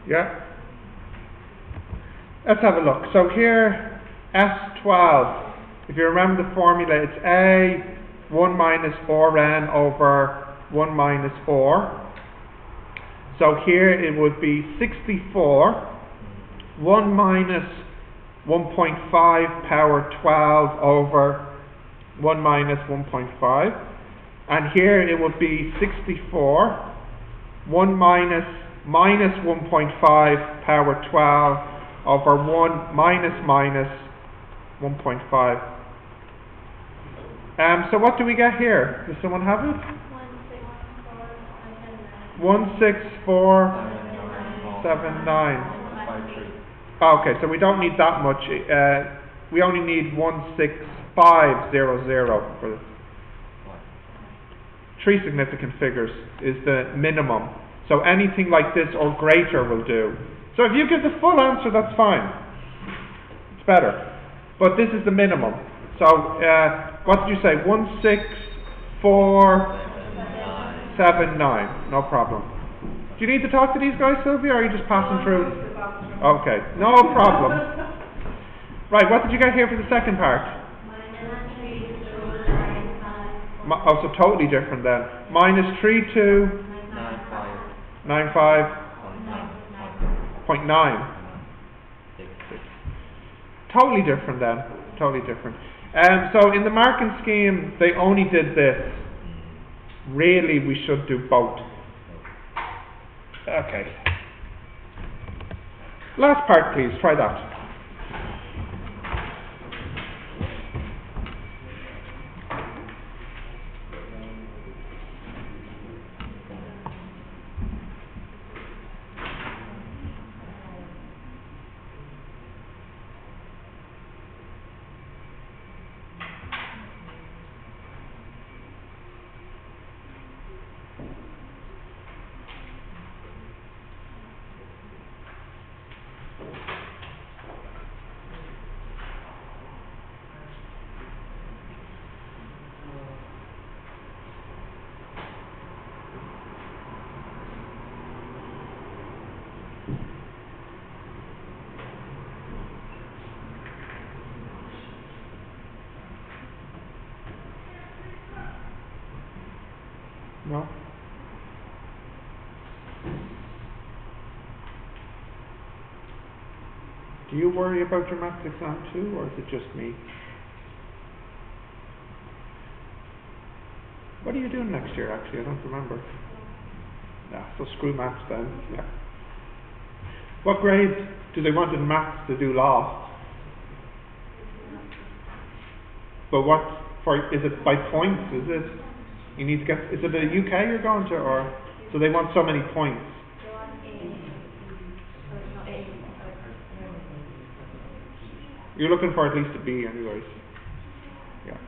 Yeah? Let's have a look. So here, S12, if you remember the formula, it's A 1 minus 4n over 1 minus 4. So here it would be 64, 1 minus 1.5 power 12 over 1 minus 1.5. And here it would be 64, 1 minus 1.5 power 12 over 1 minus 1.5. So what do we get here? Does someone have it? 16479. Okay, so we don't need that much. We only need 16500 for 3 significant figures is the minimum. So anything like this or greater will do. So if you give the full answer, that's fine. It's better. But this is the minimum. So what did you say? 16479. No problem. Do you need to talk to these guys, Sylvia, or are you just passing through? Okay, no problem. Right, what did you get here for the second part? Oh, so totally different then. Minus 3295.9. Totally different then. Totally different. So in the marking scheme, they only did this. Really, we should do both. Okay. Last part, please. Try that. No? Do you worry about your maths exam too, or is it just me? What are you doing next year, actually? I don't remember. Yeah, so screw maths then. Yeah. What grade do they want in maths to do last? But what, is it by points, is it? You need to get, is it a UK you're going to, or, so they want so many points? You're looking for at least a B anyways. Yeah.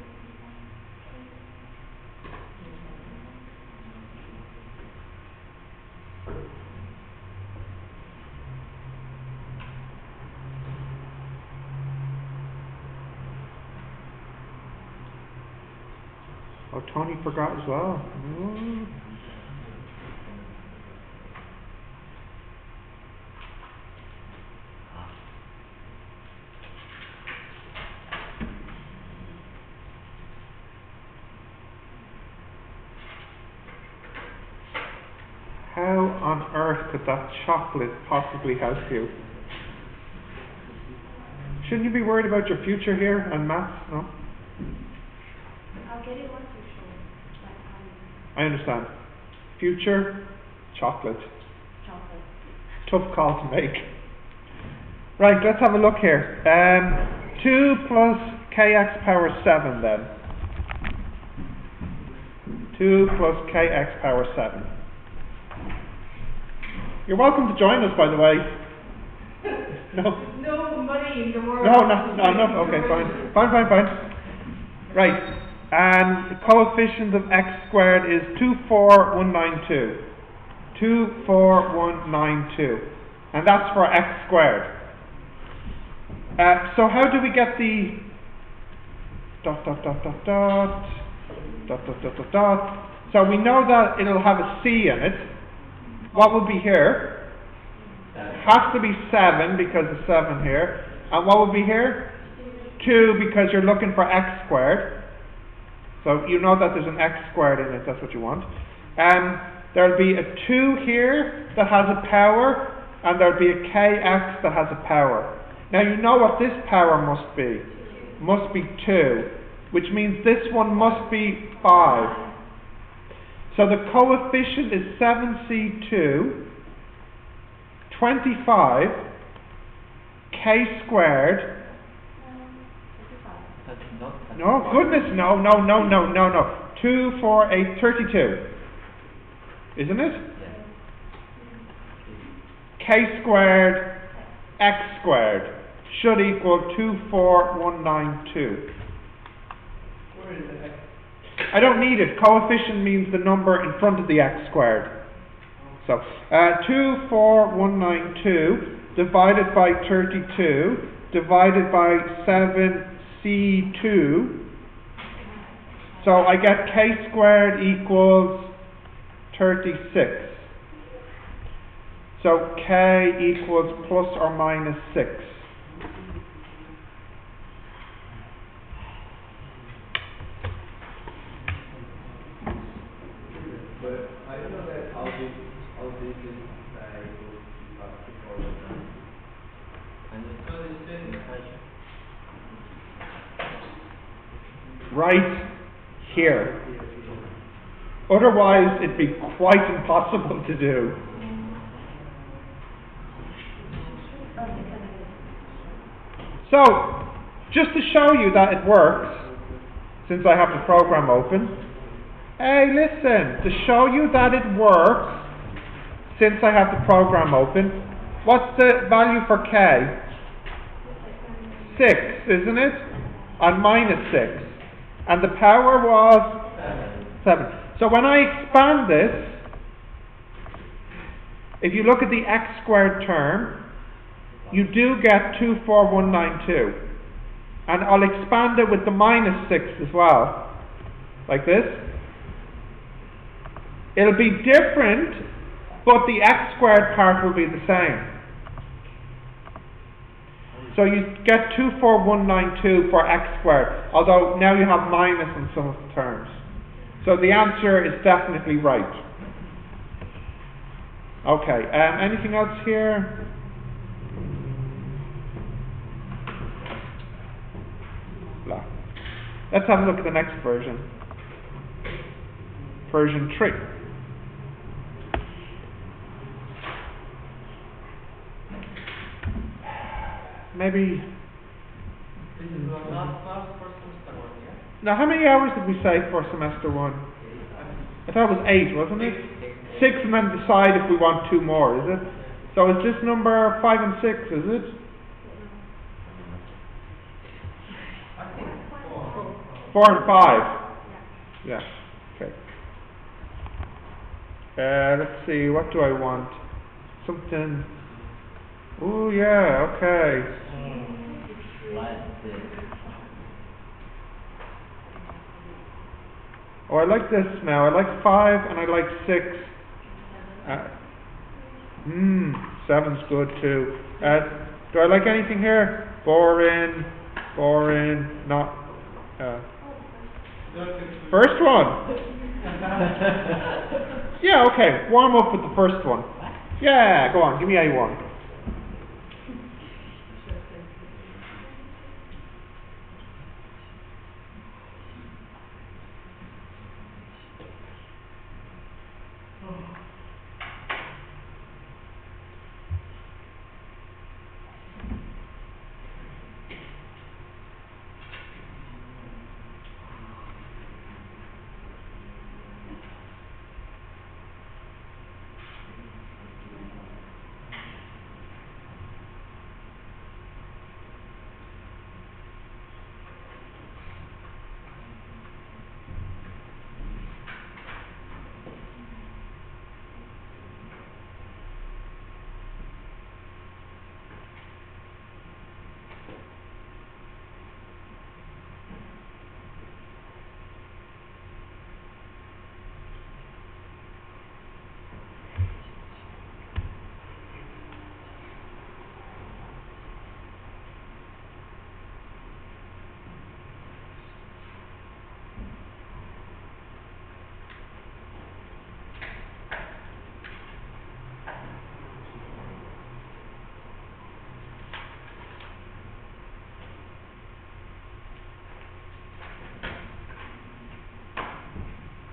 Oh, Tony forgot as well. Mm. How on earth could that chocolate possibly help you? Shouldn't you be worried about your future here and maths? No? I'll get it once you show me. I understand. Future, chocolate. Chocolate. Tough call to make. Right, let's have a look here. 2 plus kx power 7 then. 2 plus kx power 7. You're welcome to join us, by the way. No? No money in the world. No, okay, fine. Right, and the coefficient of x squared is 24192. 24192. And that's for x squared. So how do we get the dot. So we know that it'll have a c in it. What will be here? Has to be 7 because of 7 here. And what will be here? 2 because you're looking for x squared. So you know that there's an x squared in it, that's what you want. There'll be a 2 here that has a power, and there'll be a kx that has a power. Now you know what this power must be. Must be 2, which means this one must be 5. So the coefficient is 7c2, 25, k squared. No, goodness, no. 2, 4, 8, 32. Isn't it? K squared, x squared should equal 24192. Where is the x? I don't need it. Coefficient means the number in front of the x squared. So 24192 divided by 32 divided by 7c2. So I get k squared equals 36. So k equals plus or minus 6. But I know that all this is and it's not Right here. Otherwise, it'd be quite impossible to do. So, just to show you that it works, since I have the program open, hey, listen, to show you that it works, since I have the program open, what's the value for k? 6, isn't it? And minus 6. And the power was 7. So when I expand this, if you look at the x squared term, you do get 24192. And I'll expand it with the minus 6 as well. Like this. It'll be different, but the x squared part will be the same. So you get 24192 for x squared, although now you have minus in some of the terms. So the answer is definitely right. Okay, anything else here? Blah. Let's have a look at the next version. Version 3. Maybe. This is the last class for semester 1, yeah? Now, how many hours did we say for semester 1? I thought it was 8, wasn't it? 6, and then decide if we want 2 more, is it? So is this number 5 and 6, is it? I think 4. 4 and 5? Yeah, okay. Let's see, what do I want? Something. Oh, yeah, okay. Oh, I like this now. I like 5 and I like 6. 7's good too. Do I like anything here? Boring, not. First one. Yeah, okay. Warm up with the first one. Yeah, go on. Give me A1.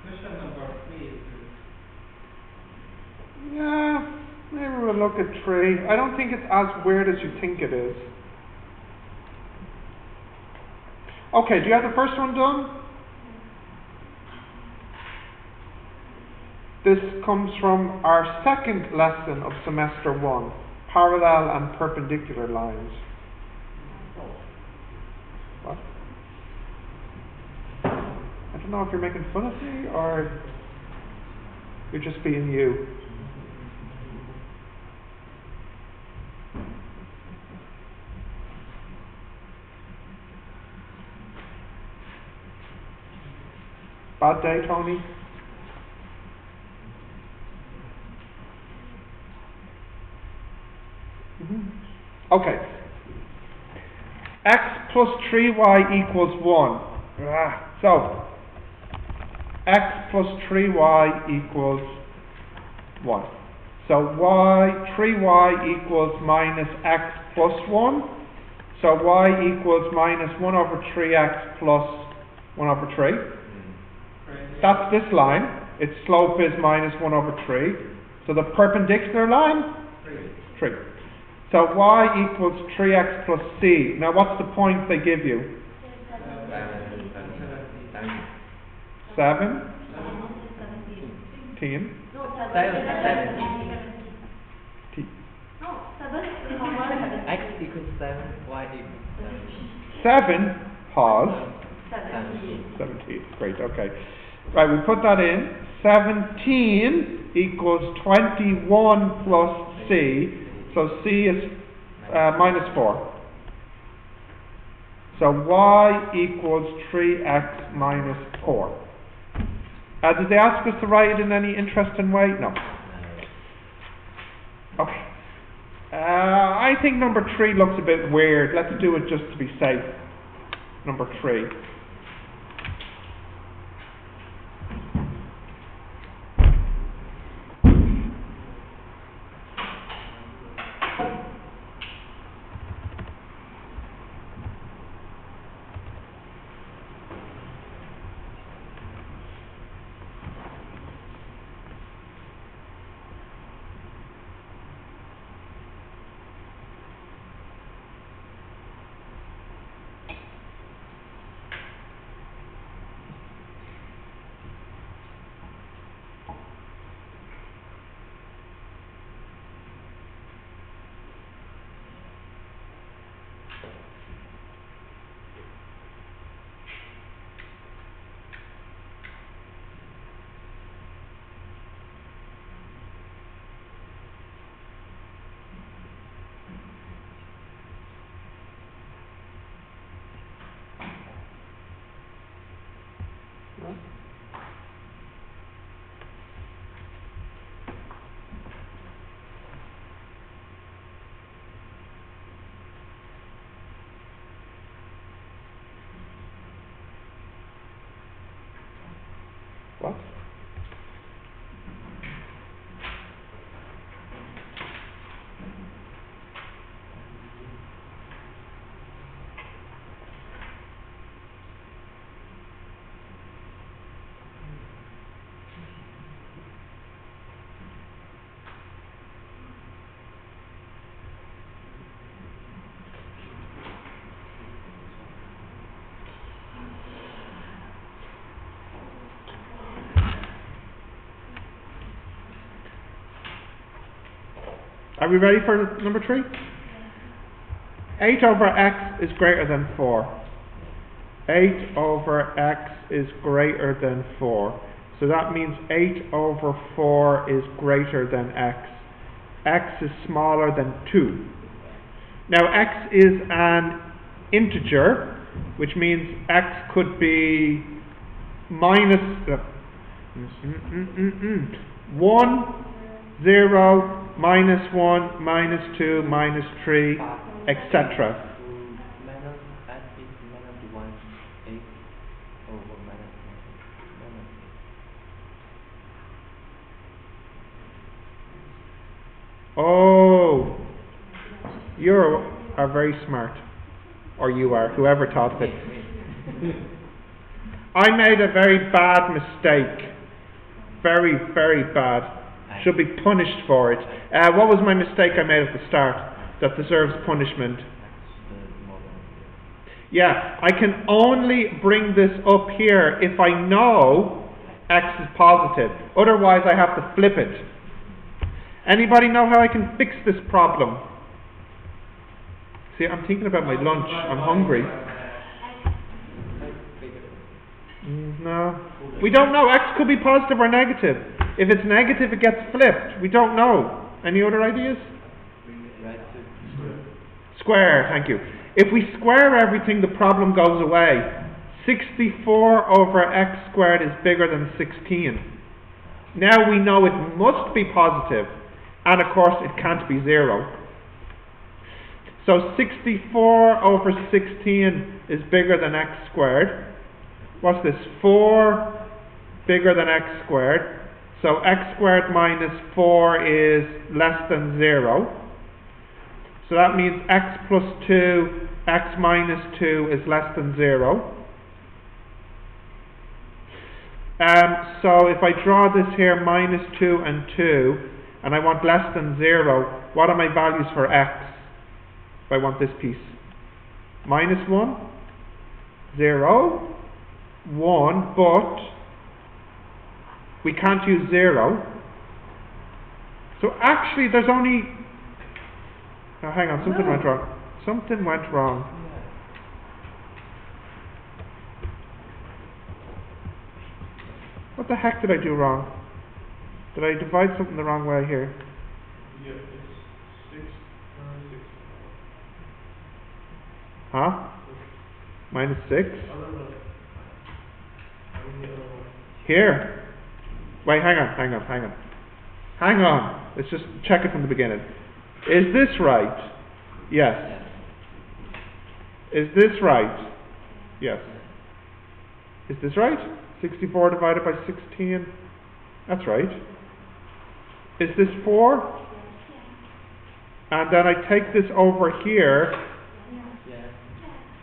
Question number 3 is Yeah, maybe we'll look at 3. I don't think it's as weird as you think it is. Okay, do you have the first one done? This comes from our second lesson of semester 1, parallel and perpendicular lines. What? I don't know if you're making fun of me or you're just being you. Bad day, Tony? Okay. X plus 3y equals 1. So, x plus 3y equals 1. So 3y equals minus x plus 1. So y equals minus 1 over 3x plus 1 over 3. That's this line. Its slope is minus 1 over 3. So the perpendicular line? 3. So y equals 3x plus c. Now what's the point they give you? 7? 17? X equals 7, y equals 7, pause. 17. 17, great, okay. Right, we put that in. 17 equals 21 plus c. So c is minus 4. So y equals 3x minus 4. Did they ask us to write it in any interesting way? No. Okay. I think number 3 looks a bit weird. Let's do it just to be safe. Number 3. What? Are we ready for number 3? 8 over x is greater than 4. 8 over x is greater than 4. So that means 8 over 4 is greater than x. X is smaller than 2. Now x is an integer, which means x could be minus 1, 0, minus 1, minus 2, minus 3, etc. Minus x is minus 1, 8 over minus 1, Oh, you are very smart. Or you are, whoever taught it. I made a very bad mistake. Very, very bad. Should be punished for it. What was my mistake I made at the start that deserves punishment? Yeah, I can only bring this up here if I know x is positive. Otherwise I have to flip it. Anybody know how I can fix this problem? See, I'm thinking about my lunch. I'm hungry. No. We don't know. X could be positive or negative. If it's negative, it gets flipped. We don't know. Any other ideas? Square, thank you. If we square everything, the problem goes away. 64 over x squared is bigger than 16. Now we know it must be positive, and of course it can't be 0. So 64 over 16 is bigger than x squared. What's this? 4 bigger than x squared. So x squared minus 4 is less than 0. So that means x plus 2, x minus 2 is less than 0. So if I draw this here, minus 2 and 2, and I want less than 0, what are my values for x? If I want this piece. Minus 1, 0, 1, but we can't use 0. So actually there's only... Oh, hang on, something went wrong. Something went wrong. What the heck did I do wrong? Did I divide something the wrong way here? Yeah, it's 6, 6. Huh? Minus 6? Here. Wait, hang on. Let's just check it from the beginning. Is this right? Yes. Is this right? Yes. Is this right? 64 divided by 16? That's right. Is this 4? And then I take this over here.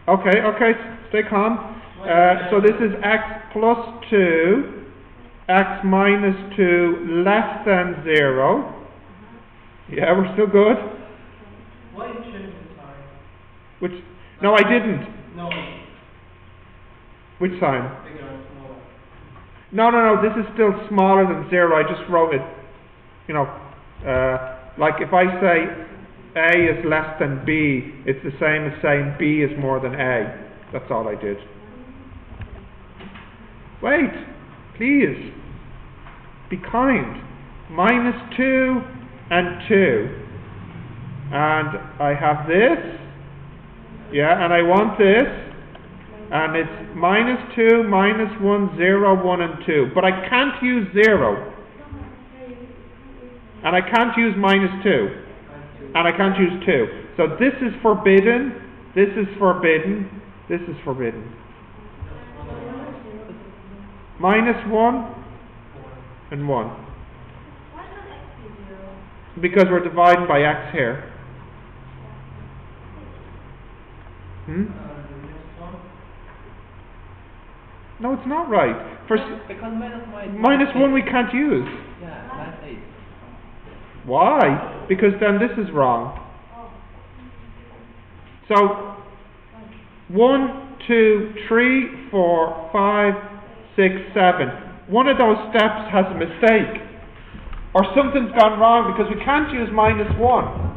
Okay, stay calm. So this is x plus 2, x minus 2 less than 0. Yeah, we're still good. Why you change the sign? Which? No, I didn't. No. Which sign? Bigger and smaller. No, this is still smaller than 0. I just wrote it, like if I say A is less than B, it's the same as saying B is more than A. That's all I did. Wait, please. Be kind. Minus 2 and 2. And I have this. Yeah, and I want this. And it's minus 2, minus 1, 0, 1 and 2. But I can't use 0. And I can't use minus 2. And I can't use 2. So this is forbidden. This is forbidden. This is forbidden. Minus 1. and 1. Why not x be 0? Because we're dividing by x here. The next one. No, it's not right. Because Minus 1 we can't use. Yeah, minus 8. Why? Because then this is wrong. So 1, 2, 3, 4, 5, 6, 7. One of those steps has a mistake. Or something's gone wrong because we can't use minus 1.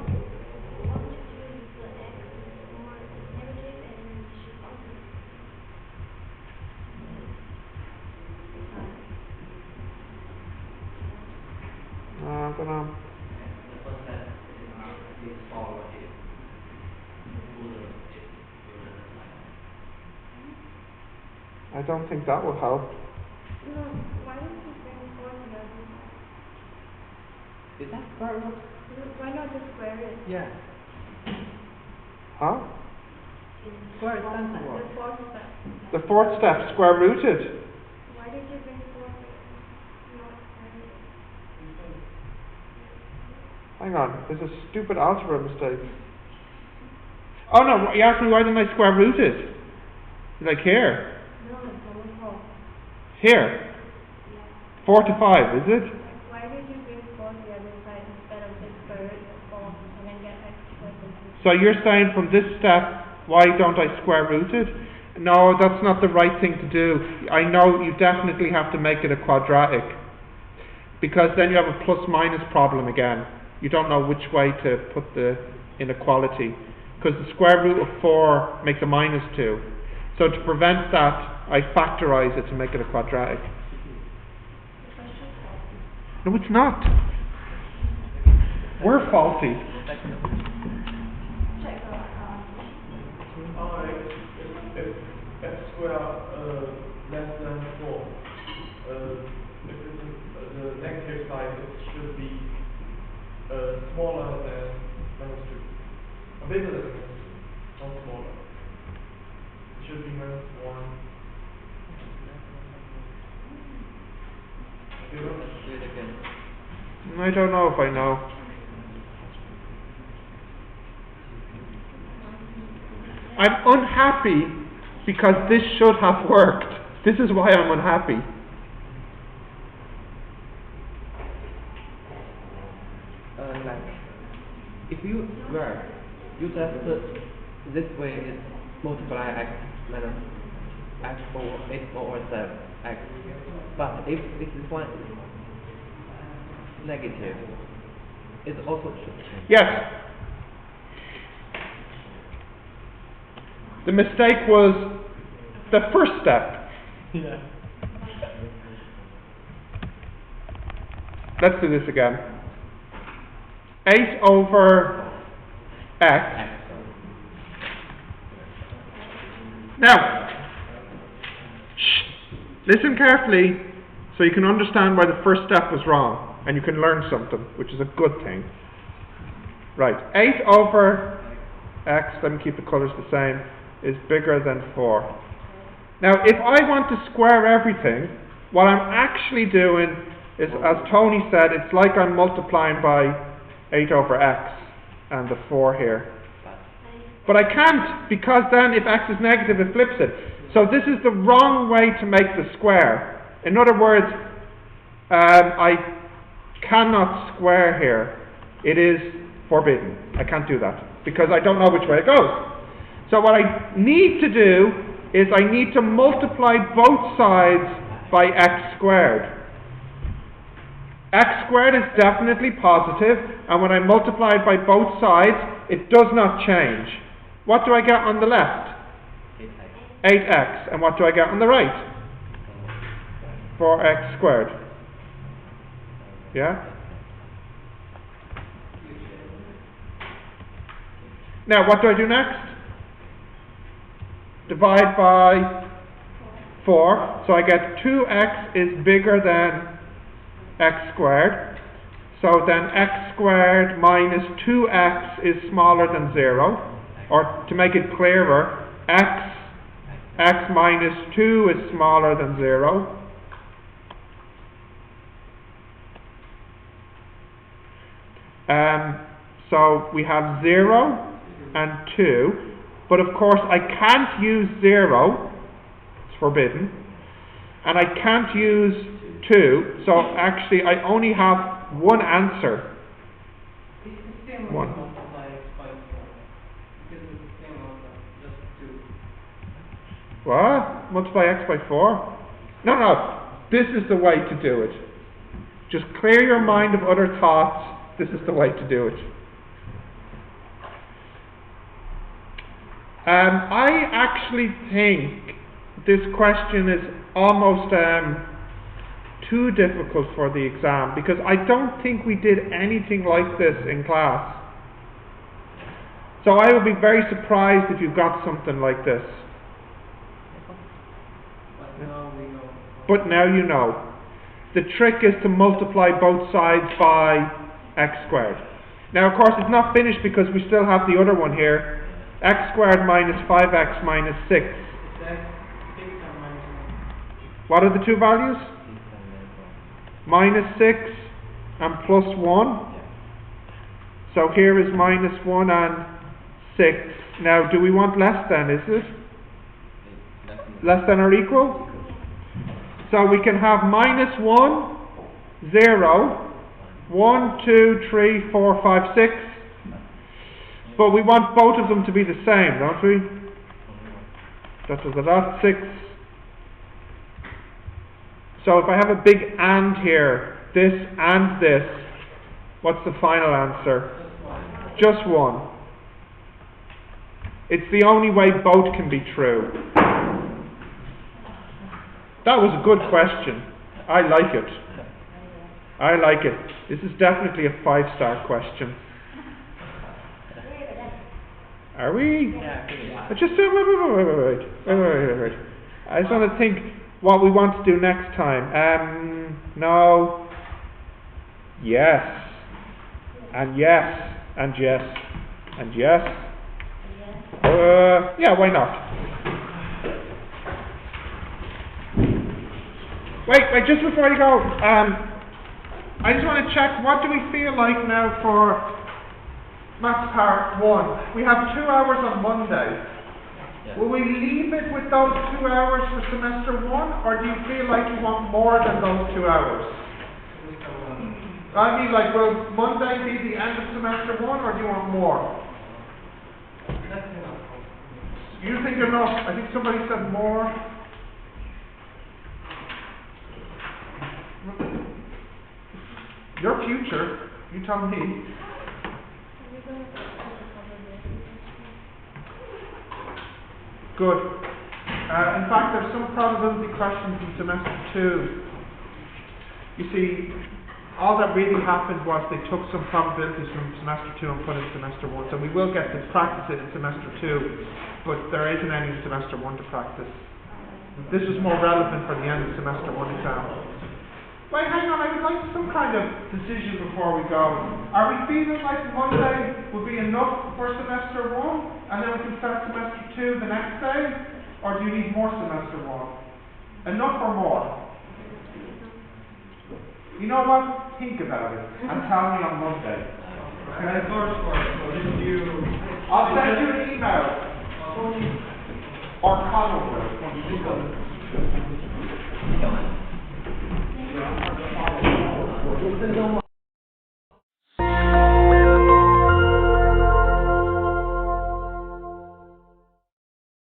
I don't know. I don't think that will help. No, why don't you bring 4 to the other side? Is that square root? Why not just square it? Yeah. Huh? Square is something The wrong. 4th step. The 4th step, square rooted. Why did you bring 4 to not square it? Hang on, there's a stupid algebra mistake. Oh no, you asked me why didn't I square root it? Like here. No, it's only 4. Here. 4 to 5, is it? Why did you bring 4 to the other side instead of just square root of 4 and then get x squared into? So you're saying from this step, why don't I square root it? No, that's not the right thing to do. I know you definitely have to make it a quadratic. Because then you have a plus minus problem again. You don't know which way to put the inequality. Because the square root of 4 makes a minus 2. So to prevent that, I factorize it to make it a quadratic. No, it's not. We're faulty. If x squared less than 4, if it's the negative side, it should be smaller than minus 2. Bigger than minus 2, not smaller. It should be minus 1. You know? Do it again. I don't know if I know. I'm unhappy because this should have worked. This is why I'm unhappy. Like, if you were, you just this way is multiply x minus x over 8 over 7 x. But if this is one negative, it also should change. Yes. The mistake was the first step. Yeah. Let's do this again. 8 over x. Now, listen carefully so you can understand why the first step was wrong and you can learn something, which is a good thing. Right, 8 over x, let me keep the colours the same, is bigger than 4. Now, if I want to square everything, what I'm actually doing is, as Tony said, it's like I'm multiplying by 8 over x and the 4 here. But I can't, because then if x is negative, it flips it. So this is the wrong way to make the square. In other words, I cannot square here. It is forbidden. I can't do that, because I don't know which way it goes. So what I need to do is I need to multiply both sides by x squared. X squared is definitely positive, and when I multiply it by both sides, it does not change. What do I get on the left? 8x. And what do I get on the right? 4x squared. Yeah? Now, what do I do next? Divide by 4. So I get 2x is bigger than x squared. So then x squared minus 2x is smaller than 0. Or to make it clearer, x minus 2 is smaller than 0. So we have 0 and 2, but of course I can't use 0, it's forbidden, and I can't use 2, so actually I only have one answer. One. What? Multiply x by 4? No, this is the way to do it. Just clear your mind of other thoughts. This is the way to do it. I actually think this question is almost too difficult for the exam, because I don't think we did anything like this in class. So I would be very surprised if you got something like this. But now you know. The trick is to multiply both sides by x squared. Now of course it's not finished because we still have the other one here. X squared minus 5x minus 6. What are the two values? Minus 6 and plus 1. So here is minus 1 and 6. Now do we want less than, is it? Less than or equal? So we can have minus 1, 0, 1, 2, 3, 4, 5, 6. But we want both of them to be the same, don't we? That's 6. So if I have a big and here, this and this, what's the final answer? Just 1. It's the only way both can be true. That was a good question. I like it. I like it. This is definitely a 5-star question. Are we? Just wait. I just want to think what we want to do next time. No. Yes. And yes. And yes. And yes. Yeah, why not? Wait, just before you go, I just want to check, what do we feel like now for Maths Part 1? We have 2 hours on Monday. Will we leave it with those 2 hours for semester 1, or do you feel like you want more than those 2 hours? I mean, like, will Monday be the end of semester 1, or do you want more? You think enough? I think somebody said more. Your future, you tell me. Good. In fact, there's some probability questions in semester 2. You see, all that really happened was they took some probabilities from semester 2 and put it in semester 1. So we will get to practice it in semester 2, but there isn't any in semester 1 to practice. This is more relevant for the end of semester 1 exam. Wait, hang on, I would like some kind of decision before we go. Are we feeling like Monday will be enough for semester 1, and then we can start semester 2 the next day? Or do you need more semester 1? Enough or more? You know what? Think about it, and tell me on Monday. Okay? I'll send you an email. Or Connell will.